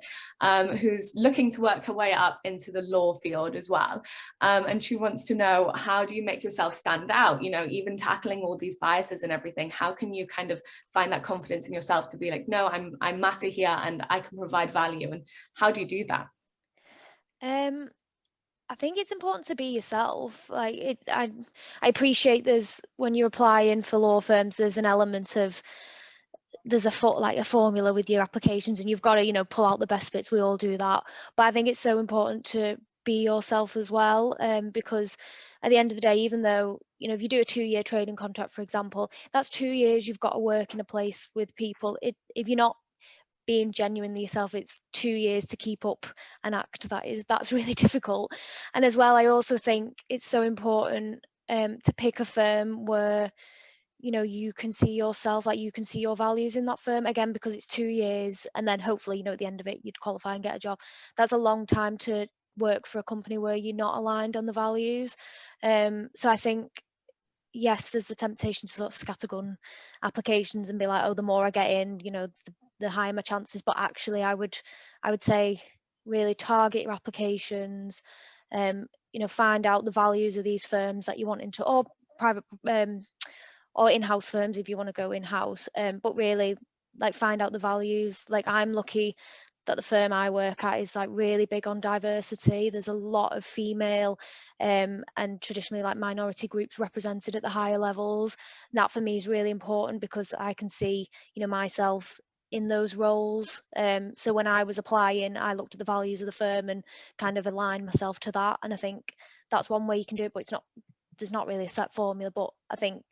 who's looking to work her way up into the law field as well, and she wants to know, how do you make yourself stand out, even tackling all these biases and everything? How can you kind of find that confidence in yourself to be like, no, I matter here and I can provide value? And how do you do that? I think it's important to be yourself. Like, I appreciate when you're applying for law firms, there's an element of, there's a formula with your applications, and you've got to, pull out the best bits. We all do that. But I think it's so important to be yourself as well, because at the end of the day, even though, if you do a 2-year training contract, for example, that's 2 years you've got to work in a place with people. If you're not being genuinely yourself, it's 2 years to keep up an act that's really difficult. And as well, I also think it's so important to pick a firm where you can see yourself, like you can see your values in that firm, again, because it's 2 years, and then hopefully at the end of it you'd qualify and get a job. That's a long time to work for a company where you're not aligned on the values. So I think, yes, there's the temptation to sort of scattergun applications and be like, oh, the more I get in, the higher my chances. But actually, I would say really target your applications, you know, find out the values of these firms that you want into, or private or in-house firms if you want to go in-house, but really like find out the values. Like I'm lucky that the firm I work at is like really big on diversity. There's a lot of female and traditionally like minority groups represented at the higher levels. That for me is really important because I can see, you know, myself in those roles. So when I was applying, I looked at the values of the firm and kind of aligned myself to that. And I think that's one way you can do it, but there's not really a set formula. But I think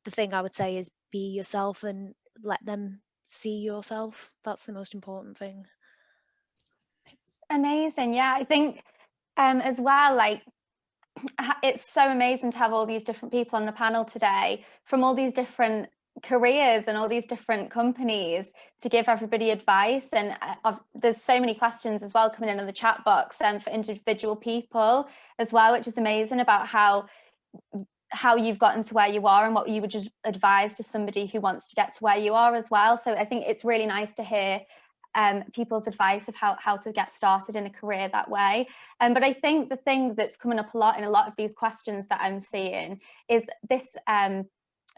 the thing I would say is be yourself and let them see yourself. That's the most important thing. Amazing. Yeah, I think as well, like it's so amazing to have all these different people on the panel today from all these different careers and all these different companies to give everybody advice. And there's so many questions as well coming in the chat box for individual people as well, which is amazing, about how you've gotten to where you are and what you would just advise to somebody who wants to get to where you are as well. So I think it's really nice to hear people's advice of how to get started in a career that way. But I think the thing that's coming up a lot in a lot of these questions that I'm seeing is this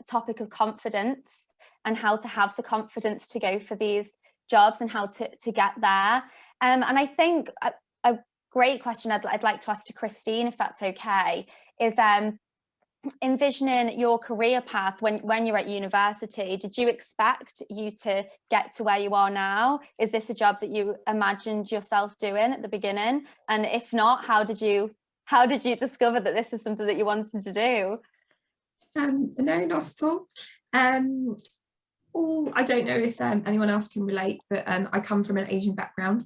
topic of confidence and how to have the confidence to go for these jobs and how to get there. And I think a great question I'd like to ask to Christine, if that's okay, is envisioning your career path when you're at university. Did you expect you to get to where you are now? Is this a job that you imagined yourself doing at the beginning? And if not, how did you discover that this is something that you wanted to do? No, not at all. I don't know if anyone else can relate, but I come from an Asian background.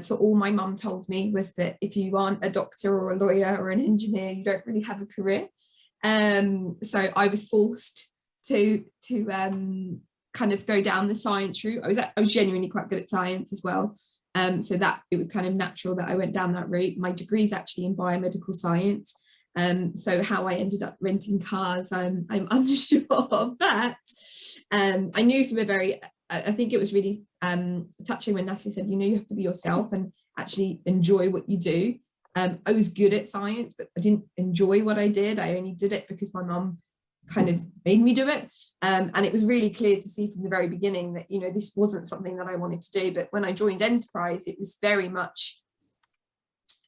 So all my mum told me was that if you aren't a doctor or a lawyer or an engineer, you don't really have a career. So I was forced to kind of go down the science route. I was genuinely quite good at science as well. So that it was kind of natural that I went down that route. My degree is actually in biomedical science. So how I ended up renting cars, I'm unsure, but I knew from I think it was really touching when Natalie said, you know, you have to be yourself and actually enjoy what you do. I was good at science, but I didn't enjoy what I did. I only did it because my mum kind of made me do it. And it was really clear to see from the very beginning that, you know, this wasn't something that I wanted to do. But when I joined Enterprise, it was very much,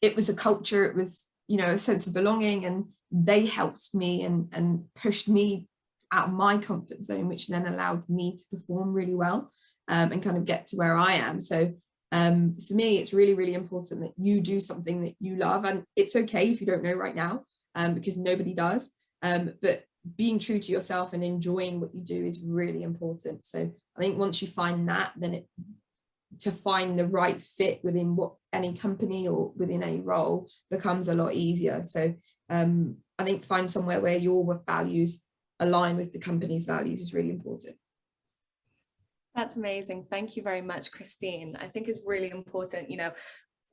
it was a culture, it was, you know, a sense of belonging, and they helped me and pushed me out of my comfort zone, which then allowed me to perform really well and kind of get to where I am. So for me, it's really, really important that you do something that you love, and it's okay if you don't know right now, because nobody does, but being true to yourself and enjoying what you do is really important. So I think once you find that, then to find the right fit within what any company or within a role becomes a lot easier. So I think find somewhere where your values align with the company's values is really important. That's amazing. Thank you very much, Christine. I think it's really important, you know,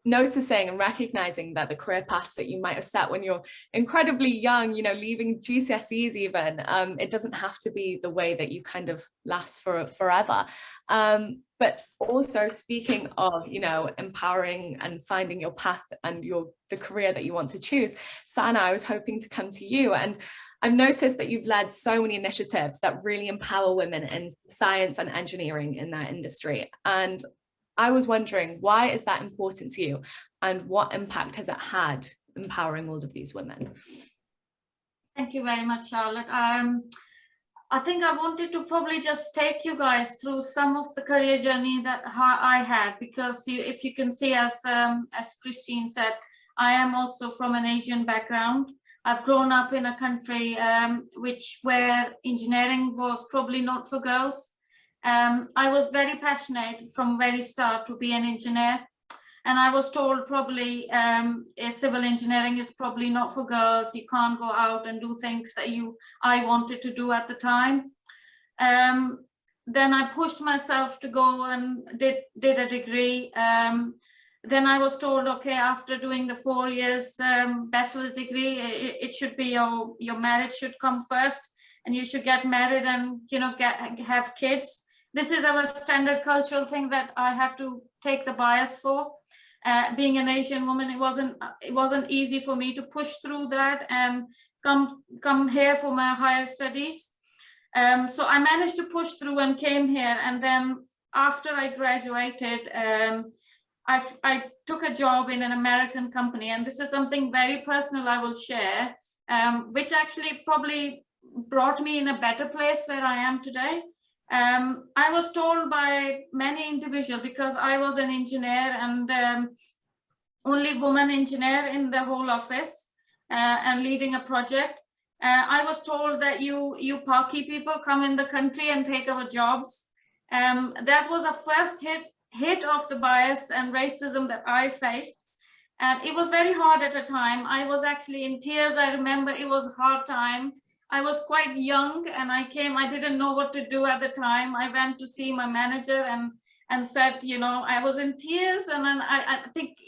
noticing and recognizing that the career paths that you might have set when you're incredibly young, you know, leaving GCSEs even, it doesn't have to be the way that you kind of last forever. But also speaking of, you know, empowering and finding your path and the career that you want to choose, Sana, I was hoping to come to you, and I've noticed that you've led so many initiatives that really empower women in science and engineering in that industry. And I was wondering, why is that important to you, and what impact has it had empowering all of these women? Thank you very much, Charlotte. I think I wanted to probably just take you guys through some of the career journey that I had, because if you can see, as Christine said, I am also from an Asian background. I've grown up in a country where engineering was probably not for girls. I was very passionate from very start to be an engineer, and I was told probably civil engineering is probably not for girls. You can't go out and do things that I wanted to do at the time. Then I pushed myself to go and did a degree. Then I was told, okay, after doing the 4 years bachelor's degree, it should be your marriage should come first, and you should get married and, you know, have kids. This is our standard cultural thing that I had to take the bias for. Being an Asian woman, it wasn't easy for me to push through that and come here for my higher studies. So I managed to push through and came here. And then after I graduated, I took a job in an American company, and this is something very personal I will share, which actually probably brought me in a better place where I am today. I was told by many individuals, because I was an engineer and only woman engineer in the whole office and leading a project. I was told that you Paki people come in the country and take our jobs. That was a first hit of the bias and racism that I faced. And it was very hard at the time. I was actually in tears. I remember it was a hard time. I was quite young and I didn't know what to do at the time. I went to see my manager and said, you know, I was in tears. And then I think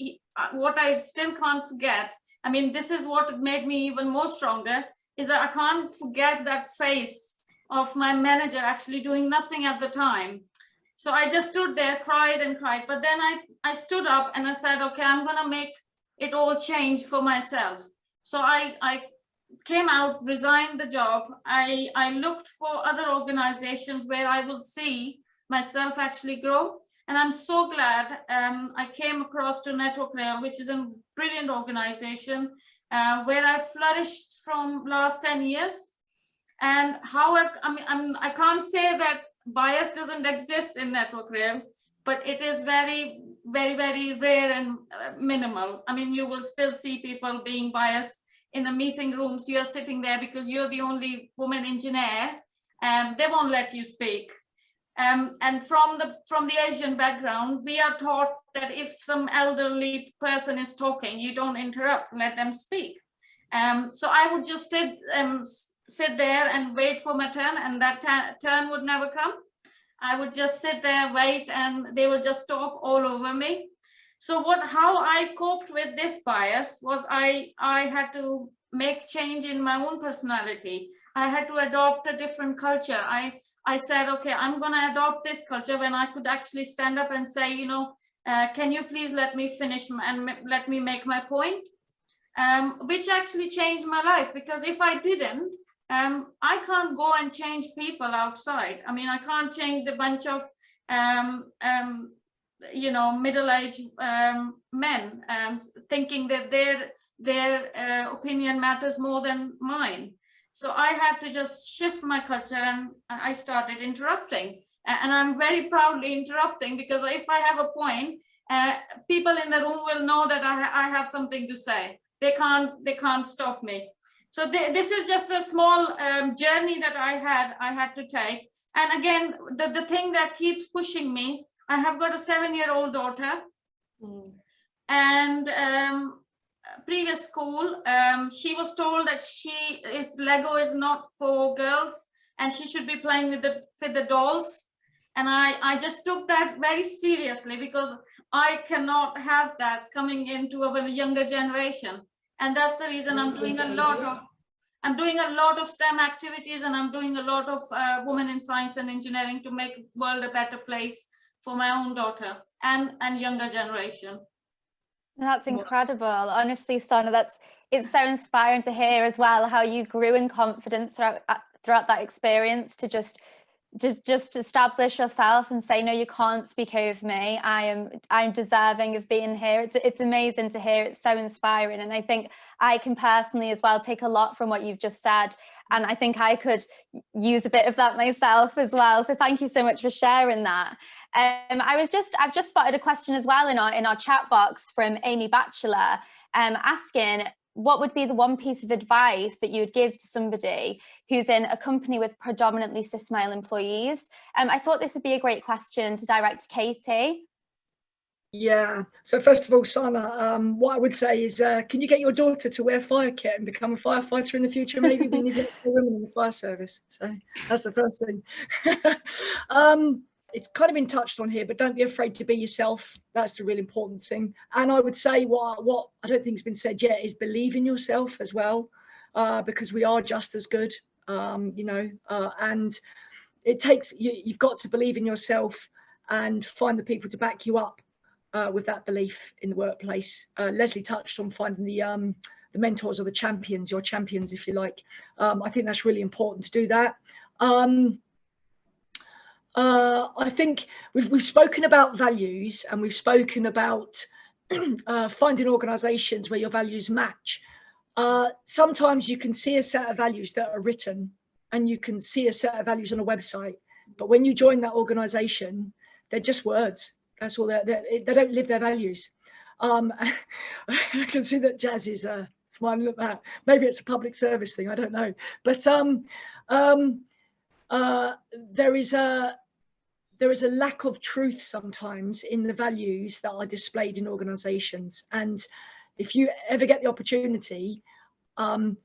what I still can't forget, I mean, this is what made me even more stronger, is that I can't forget that face of my manager actually doing nothing at the time. So I just stood there, cried and cried. But then I stood up and I said, okay, I'm going to make it all change for myself. So I came out, resigned the job. I looked for other organizations where I will see myself actually grow. And I'm so glad I came across to Network Rail, which is a brilliant organization where I flourished from last 10 years. And however, I can't say that bias doesn't exist in Network Rail, but it is very, very, very rare and minimal. I mean, you will still see people being biased in the meeting rooms. You're sitting there because you're the only woman engineer, and they won't let you speak. And from the Asian background, we are taught that if some elderly person is talking, you don't interrupt, let them speak. So I would just sit there and wait for my turn, and that turn would never come. I would just sit there, wait, and they would just talk all over me. So how I coped with this bias was I had to make change in my own personality. I had to adopt a different culture. I said, okay, I'm going to adopt this culture, when I could actually stand up and say, you know, can you please let me finish and let me make my point? Which actually changed my life, because if I didn't, I can't go and change people outside. I mean, I can't change the bunch of, you know, middle-aged men thinking that their opinion matters more than mine. So I had to just shift my culture, and I started interrupting. And I'm very proudly interrupting, because if I have a point, people in the room will know that I have something to say. They can't stop me. So this is just a small journey that I had to take. And again, the thing that keeps pushing me, I have got a 7-year-old daughter. And previous school, she was told that Lego is not for girls, and she should be playing with the dolls. And I just took that very seriously, because I cannot have that coming into a younger generation. And that's the reason I'm doing a lot of STEM activities, and I'm doing a lot of women in science and engineering to make the world a better place for my own daughter and younger generation. That's incredible. Honestly, Sana, it's so inspiring to hear as well how you grew in confidence throughout that experience to just establish yourself and say, no, you can't speak over me. I'm deserving of being here. It's amazing to hear. It's so inspiring. And I think I can personally as well take a lot from what you've just said. And I think I could use a bit of that myself as well. So thank you so much for sharing that. I've just spotted a question as well in our chat box from Amy Batchelor, asking, what would be the one piece of advice that you would give to somebody who's in a company with predominantly cis male employees? I thought this would be a great question to direct to Katie. Yeah, so first of all, Sana, what I would say is, can you get your daughter to wear fire kit and become a firefighter in the future? Maybe we need more women in the fire service. So that's the first thing. It's kind of been touched on here, but don't be afraid to be yourself. That's the really important thing. And I would say what I don't think has been said yet is believe in yourself as well, because we are just as good, you know, and it takes, you've got to believe in yourself and find the people to back you up. with that belief in the workplace. Leslie touched on finding the mentors or the champions, your champions, if you like. I think that's really important to do that. I think we've spoken about values, and we've spoken about finding organisations where your values match. Sometimes you can see a set of values that are written, and you can see a set of values on a website, but when you join that organisation, they're just words. That's all. They don't live their values. I can see that Jazz is smiling at that. Maybe it's a public service thing, I don't know. But there is a lack of truth sometimes in the values that are displayed in organisations. And if you ever get the opportunity to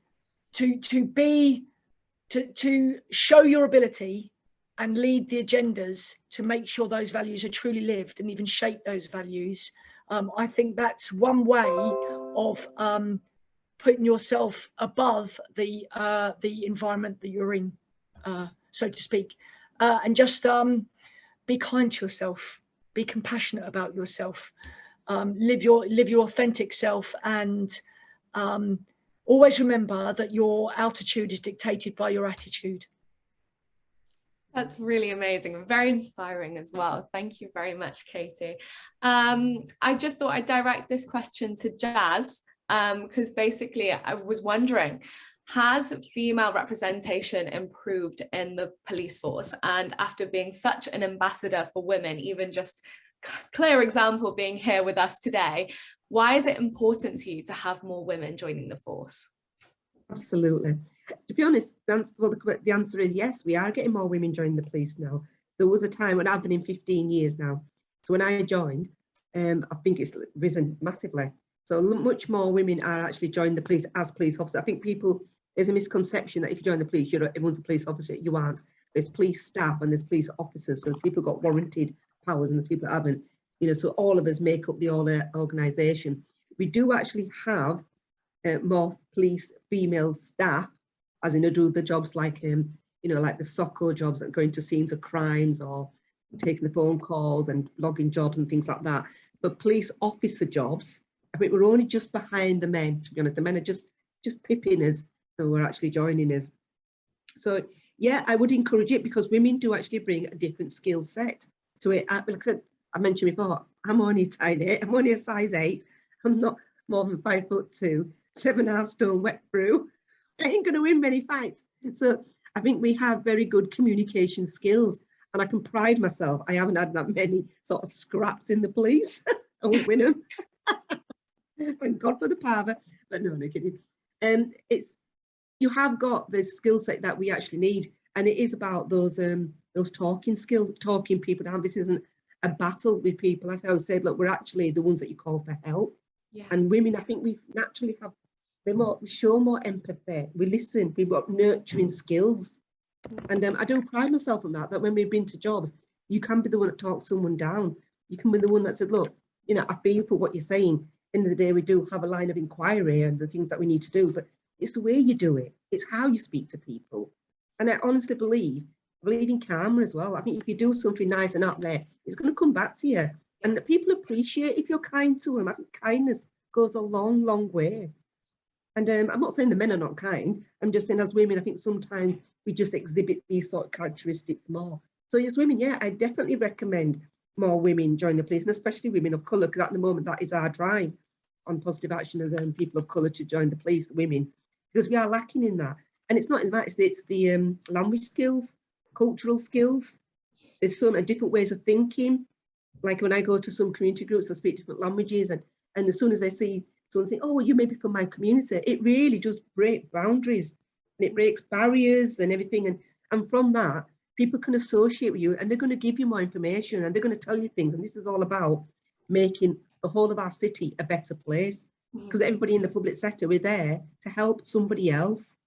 show your ability and lead the agendas to make sure those values are truly lived and even shape those values, I think that's one way of putting yourself above the environment that you're in, so to speak, and just be kind to yourself, be compassionate about yourself, live your authentic self, and always remember that your altitude is dictated by your attitude. That's really amazing, very inspiring as well. Thank you very much, Katie. I just thought I'd direct this question to Jazz, because basically I was wondering, has female representation improved in the police force? And after being such an ambassador for women, even just clear example being here with us today, why is it important to you to have more women joining the force? Absolutely. To be honest, the answer is yes, we are getting more women joining the police now. There was a time when I've been in 15 years now. So when I joined, I think it's risen massively. So much more women are actually joining the police as police officers. I think there's a misconception that if you join the police, everyone's a police officer. You aren't. There's police staff and there's police officers. So people got warranted powers and the people that haven't. So all of us make up the organisation. We do actually have more police female staff, as in do the jobs like like the SOCO jobs that go into scenes of crimes or taking the phone calls and logging jobs and things like that. But police officer jobs, I think we're only just behind the men, to be honest. The men are just pipping us, and we're actually joining us. So yeah, I would encourage it, because women do actually bring a different skill set to it. Like I mentioned before, I'm only tiny. I'm only a size 8. I'm not more than 5'2", 7.5 stone wet through. I ain't going to win many fights. So I think we have very good communication skills, and I can pride myself. I haven't had that many sort of scraps in the police. I won't win them. Thank God for the power. But no kidding. You have got the skill set that we actually need, and it is about those talking skills, talking people down. This isn't a battle with people. As I said, look, we're actually the ones that you call for help. Yeah. And women, I think we naturally have. We show more empathy, we listen, we've got nurturing skills. And I do pride myself on that when we've been to jobs, you can be the one that talks someone down. You can be the one that said, look, I feel for what you're saying. End of the day, we do have a line of inquiry and the things that we need to do, but it's the way you do it. It's how you speak to people. And I honestly believe in karma as well. I think if you do something nice and out there, it's going to come back to you. And people appreciate if you're kind to them. I think kindness goes a long, long way. And I'm not saying the men are not kind. I'm just saying as women, I think sometimes we just exhibit these sort of characteristics more. So as women, yeah, I definitely recommend more women join the police, and especially women of colour, because at the moment that is our drive on positive action as people of colour to join the police, women, because we are lacking in that. And it's not in that, it's the language skills, cultural skills. There's so many different ways of thinking. Like when I go to some community groups, I speak different languages, and as soon as they see someone think, oh, well, you may be from my community, it really just breaks boundaries and it breaks barriers and everything. And from that, people can associate with you, and they're going to give you more information, and they're going to tell you things. And this is all about making the whole of our city a better place, because everybody in the public sector, we're there to help somebody else.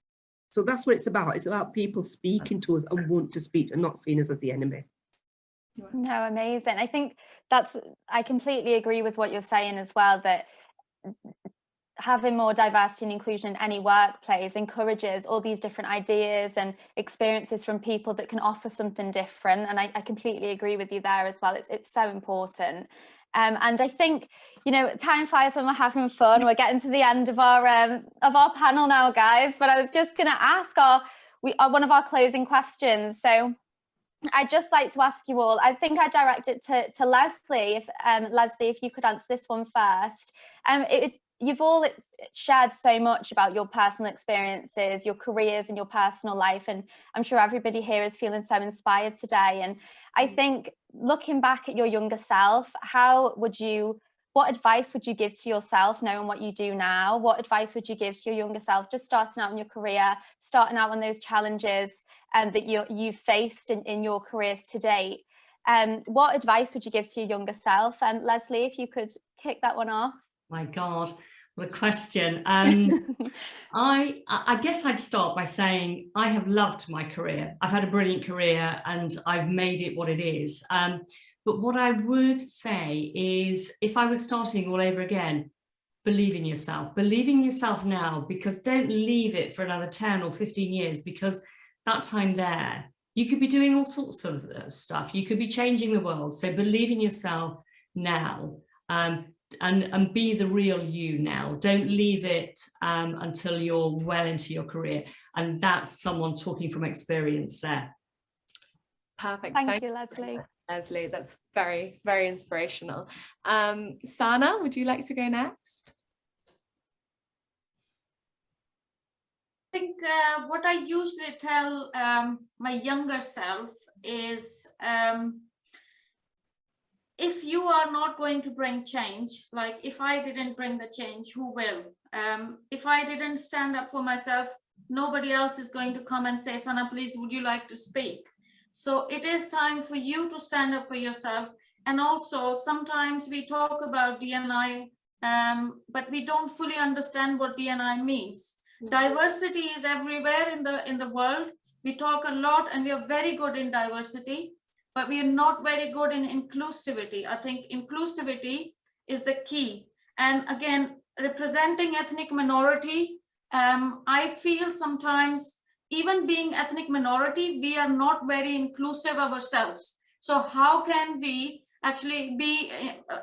So that's what it's about. It's about people speaking to us and want to speak and not seeing us as the enemy. No, amazing. I think I completely agree with what you're saying as well, that having more diversity and inclusion in any workplace encourages all these different ideas and experiences from people that can offer something different. And I completely agree with you there as well. It's so important. And I think, you know, time flies when we're having fun. We're getting to the end of our panel now, guys. But I was just going to ask one of our closing questions. So I'd just like to ask you all, I think I direct it to Leslie. Leslie, if you could answer this one first. You've all shared so much about your personal experiences, your careers and your personal life. And I'm sure everybody here is feeling so inspired today. And I think looking back at your younger self, what advice would you give to yourself knowing what you do now? What advice would you give to your younger self, just starting out in your career, starting out on those challenges that you've faced in your careers to date? What advice would you give to your younger self? Leslie, if you could kick that one off. My God, what a question. I guess I'd start by saying I have loved my career. I've had a brilliant career and I've made it what it is. But what I would say is, if I was starting all over again, believe in yourself. Believe in yourself now, because don't leave it for another 10 or 15 years, because that time there, you could be doing all sorts of stuff. You could be changing the world. So believe in yourself now. And be the real you now. Don't leave it until you're well into your career. And that's someone talking from experience there. Perfect. Thank you, Leslie. Leslie, that's very, very inspirational. Sana, would you like to go next? I think what I usually tell my younger self is, if you are not going to bring change, like if I didn't bring the change, who will? If I didn't stand up for myself, nobody else is going to come and say, Sana, please, would you like to speak? So it is time for you to stand up for yourself. And also, sometimes we talk about D&I, but we don't fully understand what D&I means. Diversity is everywhere in the world. We talk a lot and we are very good in diversity, but we are not very good in inclusivity. I think inclusivity is the key. And again, representing ethnic minority, I feel sometimes, even being ethnic minority, we are not very inclusive of ourselves. So how can we actually be,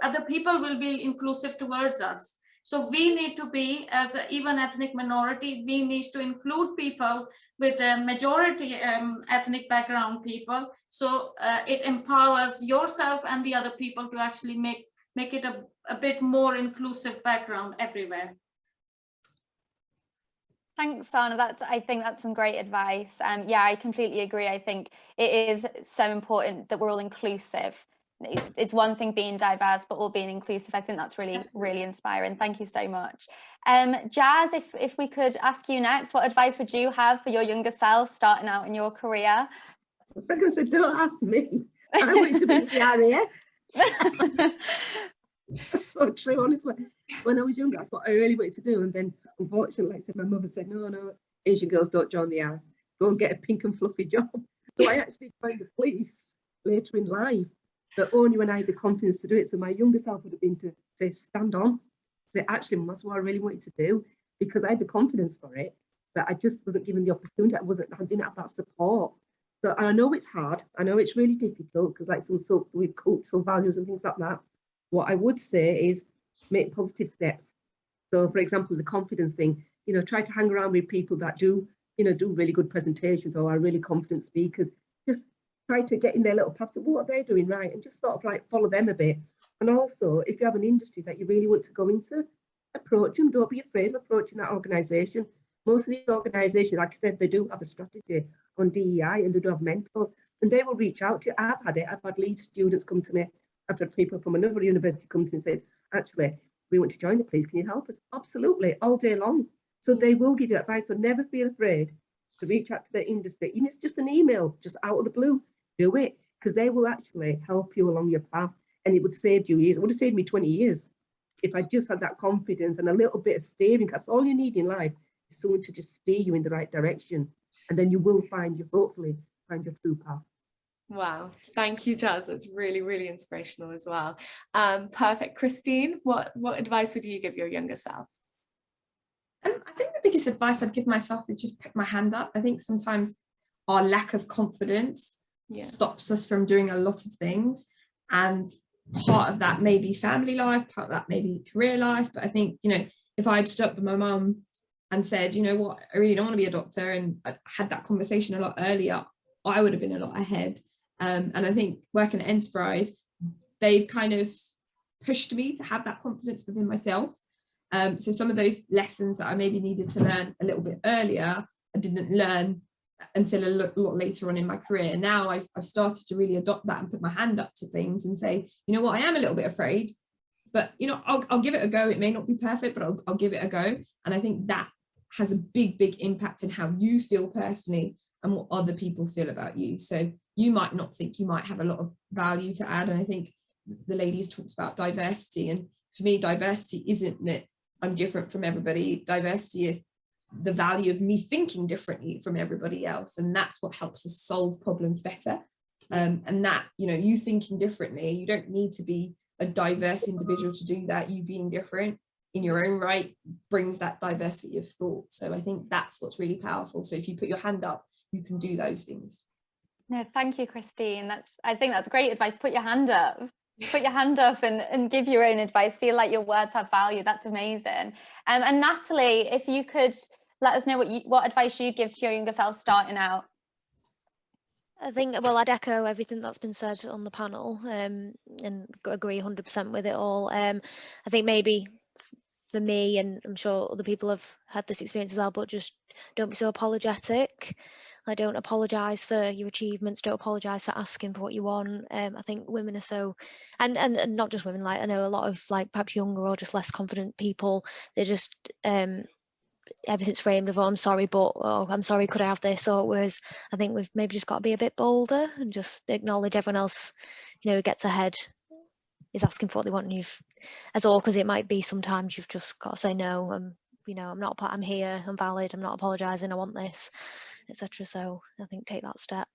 other people will be inclusive towards us? So we need to be, as an even ethnic minority, we need to include people with a majority ethnic background people. So it empowers yourself and the other people to actually make it a bit more inclusive background everywhere. Thanks, Sana. I think that's some great advice. Yeah, I completely agree. I think it is so important that we're all inclusive. It's one thing being diverse, but all being inclusive. I think that's really, really inspiring. Thank you so much. Jazz, if we could ask you next, what advice would you have for your younger self starting out in your career? I'm going to say, don't ask me. I wanted to be in the RAF. That's so true, honestly. When I was younger, that's what I really wanted to do. And then, unfortunately, like I said, my mother said, no, Asian girls don't join the RAF. Go and get a pink and fluffy job. So I actually joined the police later in life. But only when I had the confidence to do it. So my younger self would have been to say, stand on. Say, actually, that's what I really wanted to do, because I had the confidence for it, but I just wasn't given the opportunity. I didn't have that support. So I know it's hard. I know it's really difficult, because like with cultural values and things like that. What I would say is make positive steps. So, for example, the confidence thing, try to hang around with people that do really good presentations or are really confident speakers. Just try to get in their little paths of what they're doing right, and just sort of like follow them a bit. And also, if you have an industry that you really want to go into, approach them. Don't be afraid of approaching that organisation. Most of these organisations, like I said, they do have a strategy on DEI, and they do have mentors, and they will reach out to you. I've had it. I've had lead students come to me. I've had people from another university come to me and say, actually, we want to join the police. Can you help us? Absolutely, all day long. So they will give you advice. So never feel afraid to reach out to the industry. Even if it's just an email, just out of the blue, do it, because they will actually help you along your path. And it would save you years. It would have saved me 20 years if I just had that confidence and a little bit of steering. Because all you need in life is someone to just steer you in the right direction. And then you will hopefully find your true path. Wow, thank you, Jazz. That's really, really inspirational as well. Perfect. Christine, what advice would you give your younger self? I think the biggest advice I'd give myself is just put my hand up. I think sometimes our lack of confidence stops us from doing a lot of things. And part of that may be family life, part of that may be career life. But I think, you know, if I'd stood up with my mum and said, you know what, I really don't want to be a doctor, and I had that conversation a lot earlier, I would have been a lot ahead. And I think working at Enterprise, they've kind of pushed me to have that confidence within myself. So some of those lessons that I maybe needed to learn a little bit earlier, I didn't learn until a lot later on in my career. Now I've started to really adopt that and put my hand up to things and say, you know what, I am a little bit afraid, but you know, I'll give it a go. It may not be perfect, but I'll give it a go. And I think that has a big impact in how you feel personally and what other people feel about you. So you might not think you might have a lot of value to add. And I think the ladies talked about diversity, and for me, diversity isn't that I'm different from everybody. Diversity is the value of me thinking differently from everybody else, and that's what helps us solve problems better. And that, you know, you thinking differently, you don't need to be a diverse individual to do that. You being different in your own right brings that diversity of thought. So I think that's what's really powerful. So if you put your hand up, you can do those things. No, thank you, Christine. I think that's great advice. Put your hand up. Put your hand up and give your own advice. Feel like your words have value. That's amazing. And Natalie, if you could let us know what advice you'd give to your younger self starting out. I think, well, I'd echo everything that's been said on the panel, and agree 100% with it all. I think maybe for me, and I'm sure other people have had this experience as well, but just don't be so apologetic. Like, don't apologise for your achievements, don't apologise for asking for what you want. I think women are so, and not just women, like I know a lot of like perhaps younger or just less confident people, they're just, everything's framed of, oh, I'm sorry, but, oh, I'm sorry, could I have this? Or whereas I think we've maybe just got to be a bit bolder and just acknowledge everyone else, you know, who gets ahead is asking for what they want, and you've, as awkward as it might be, sometimes you've just got to say no. You know, I'm here, I'm valid, I'm not apologising, I want this, etc. So I think take that step.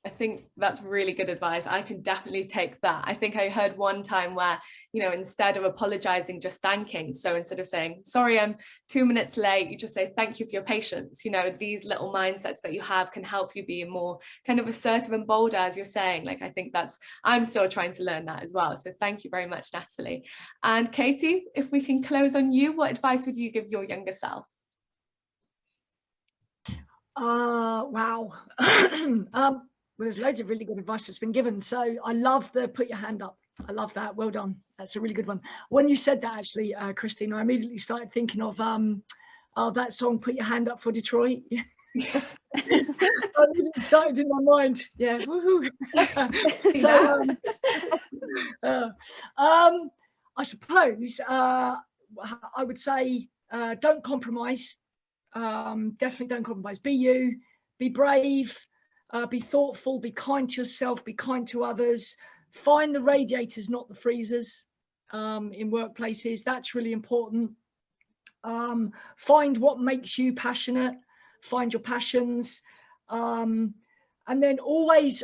I think that's really good advice. I can definitely take that. I think I heard one time where, you know, instead of apologizing, just thanking. So instead of saying, sorry, I'm 2 minutes late, you just say, thank you for your patience. You know, these little mindsets that you have can help you be more kind of assertive and bolder, as you're saying. Like, I think I'm still trying to learn that as well. So thank you very much, Natalie. And Katie, if we can close on you, what advice would you give your younger self? Wow. Well, there's loads of really good advice that's been given. So I love the put your hand up. I love that. Well done. That's a really good one. When you said that, actually, Christine, I immediately started thinking of that song, Put Your Hand Up for Detroit. I immediately started in my mind. Yeah. Woohoo. So, I suppose I would say don't compromise. Definitely don't compromise. Be you, be brave. Be thoughtful, be kind to yourself, be kind to others. Find the radiators, not the freezers, in workplaces. That's really important. Find what makes you passionate. Find your passions. And then always,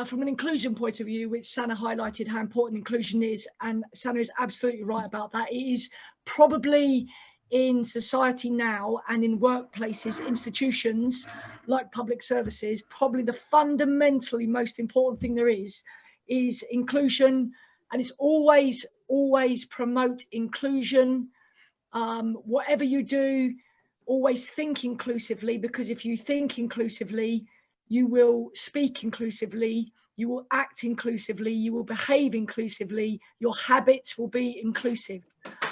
from an inclusion point of view, which Sana highlighted how important inclusion is, and Sana is absolutely right about that. It is probably in society now and in workplaces, institutions like public services, probably the fundamentally most important thing there is inclusion. And it's always promote inclusion. Whatever you do, always think inclusively, because if you think inclusively, you will speak inclusively, you will act inclusively, you will behave inclusively, your habits will be inclusive.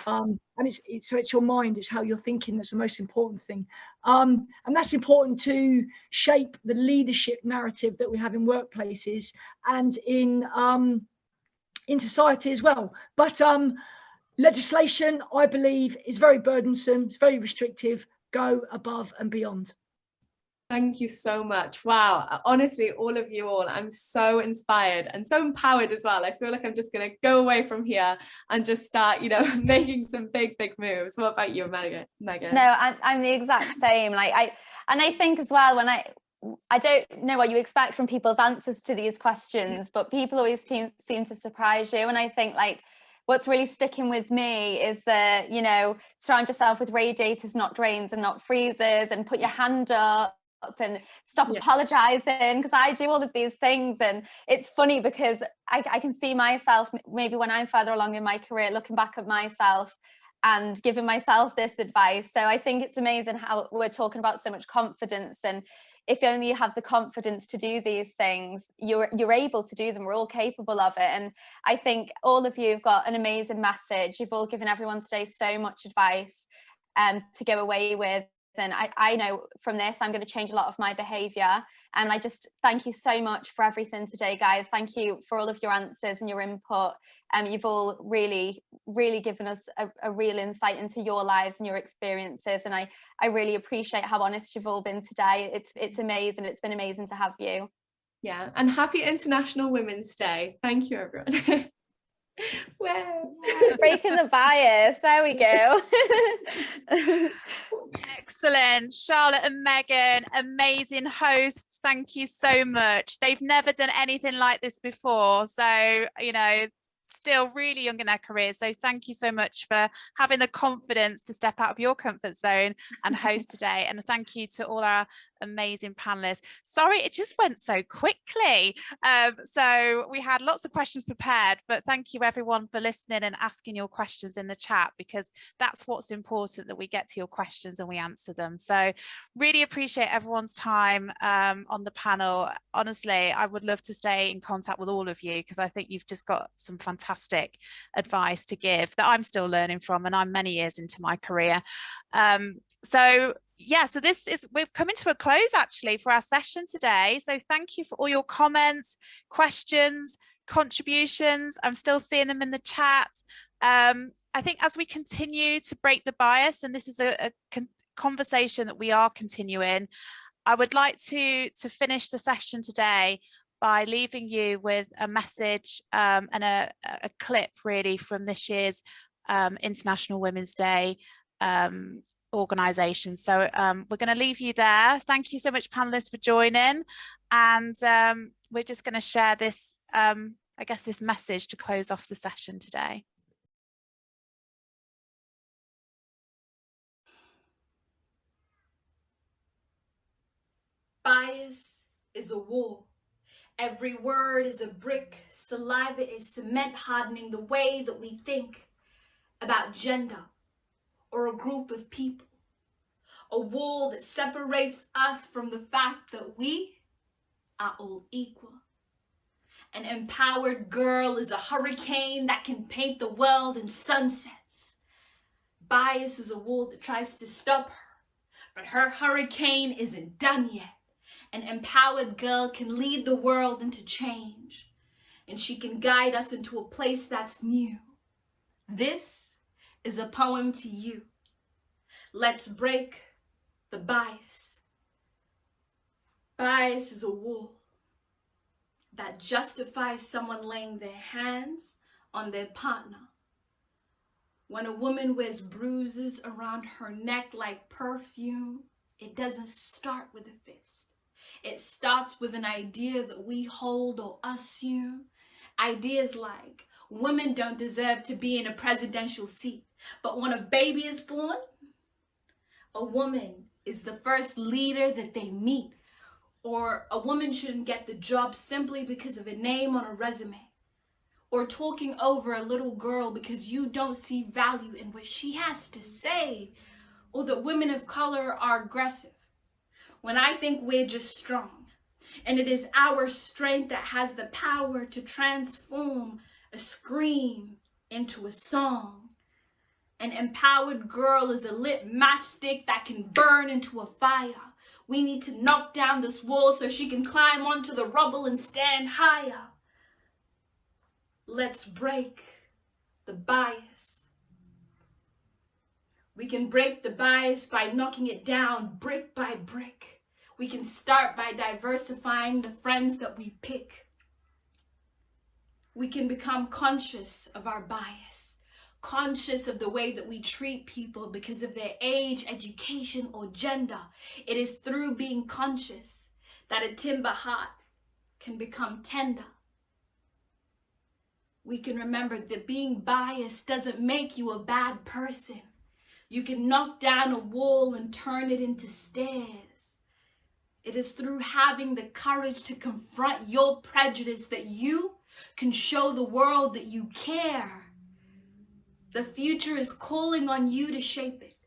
And it's your mind, it's how you're thinking that's the most important thing. And that's important to shape the leadership narrative that we have in workplaces and in society as well. But legislation, I believe, is very burdensome, it's very restrictive. Go above and beyond. Thank you so much. Wow. Honestly, all of you all, I'm so inspired and so empowered as well. I feel like I'm just going to go away from here and just start, you know, making some big moves. What about you, Megan? No, I'm the exact same. Like I think as well, when I don't know what you expect from people's answers to these questions, but people always seem to surprise you. And I think like what's really sticking with me is that, you know, surround yourself with radiators, not drains, and not freezers, and put your hand up. and stop apologizing, because I do all of these things. And it's funny because I can see myself maybe when I'm further along in my career looking back at myself and giving myself this advice. So I think it's amazing how we're talking about so much confidence, and if only you have the confidence to do these things, you're able to do them. We're all capable of it. And I think all of you have got an amazing message. You've all given everyone today so much advice to go away with. And I know from this, I'm going to change a lot of my behavior. And I just thank you so much for everything today, guys. Thank you for all of your answers and your input. You've all really, really given us a real insight into your lives and your experiences. And I really appreciate how honest you've all been today. It's amazing. It's been amazing to have you. Yeah, and happy International Women's Day. Thank you, everyone. Well, breaking the bias. There we go. Excellent. Charlotte and Megan, amazing hosts. Thank you so much. They've never done anything like this before. So, you know, still really young in their careers. So thank you so much for having the confidence to step out of your comfort zone and host today. And thank you to all our amazing panelists. Sorry, it just went so quickly. So we had lots of questions prepared, but thank you everyone for listening and asking your questions in the chat, because that's what's important, that we get to your questions and we answer them. So really appreciate everyone's time on the panel. Honestly, I would love to stay in contact with all of you, because I think you've just got some fantastic advice to give that I'm still learning from, and I'm many years into my career. So this is, we're coming to a close actually for our session today. So thank you for all your comments, questions, contributions. I'm still seeing them in the chat. I think as we continue to break the bias, and this is a conversation that we are continuing, I would like to finish the session today by leaving you with a message and a clip really from this year's International Women's Day organisation. So we're going to leave you there. Thank you so much, panelists, for joining. And we're just going to share this, I guess, this message to close off the session today. Bias is a wall. Every word is a brick. Saliva is cement hardening the way that we think about gender or a group of people. A wall that separates us from the fact that we are all equal. An empowered girl is a hurricane that can paint the world in sunsets. Bias is a wall that tries to stop her, but her hurricane isn't done yet. An empowered girl can lead the world into change, and she can guide us into a place that's new. This is a poem to you. Let's break the bias. Bias is a wall that justifies someone laying their hands on their partner. When a woman wears bruises around her neck like perfume, it doesn't start with a fist. It starts with an idea that we hold or assume. Ideas like, women don't deserve to be in a presidential seat, but when a baby is born, a woman is the first leader that they meet. Or a woman shouldn't get the job simply because of a name on a resume. Or talking over a little girl because you don't see value in what she has to say. Or that women of color are aggressive. When I think we're just strong, and it is our strength that has the power to transform a scream into a song. An empowered girl is a lit matchstick that can burn into a fire. We need to knock down this wall so she can climb onto the rubble and stand higher. Let's break the bias. We can break the bias by knocking it down brick by brick. We can start by diversifying the friends that we pick. We can become conscious of our bias, conscious of the way that we treat people because of their age, education, or gender. It is through being conscious that a timber heart can become tender. We can remember that being biased doesn't make you a bad person. You can knock down a wall and turn it into stairs. It is through having the courage to confront your prejudice that you can show the world that you care. The future is calling on you to shape it.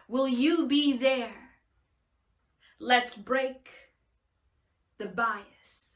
Will you be there? Let's break the bias.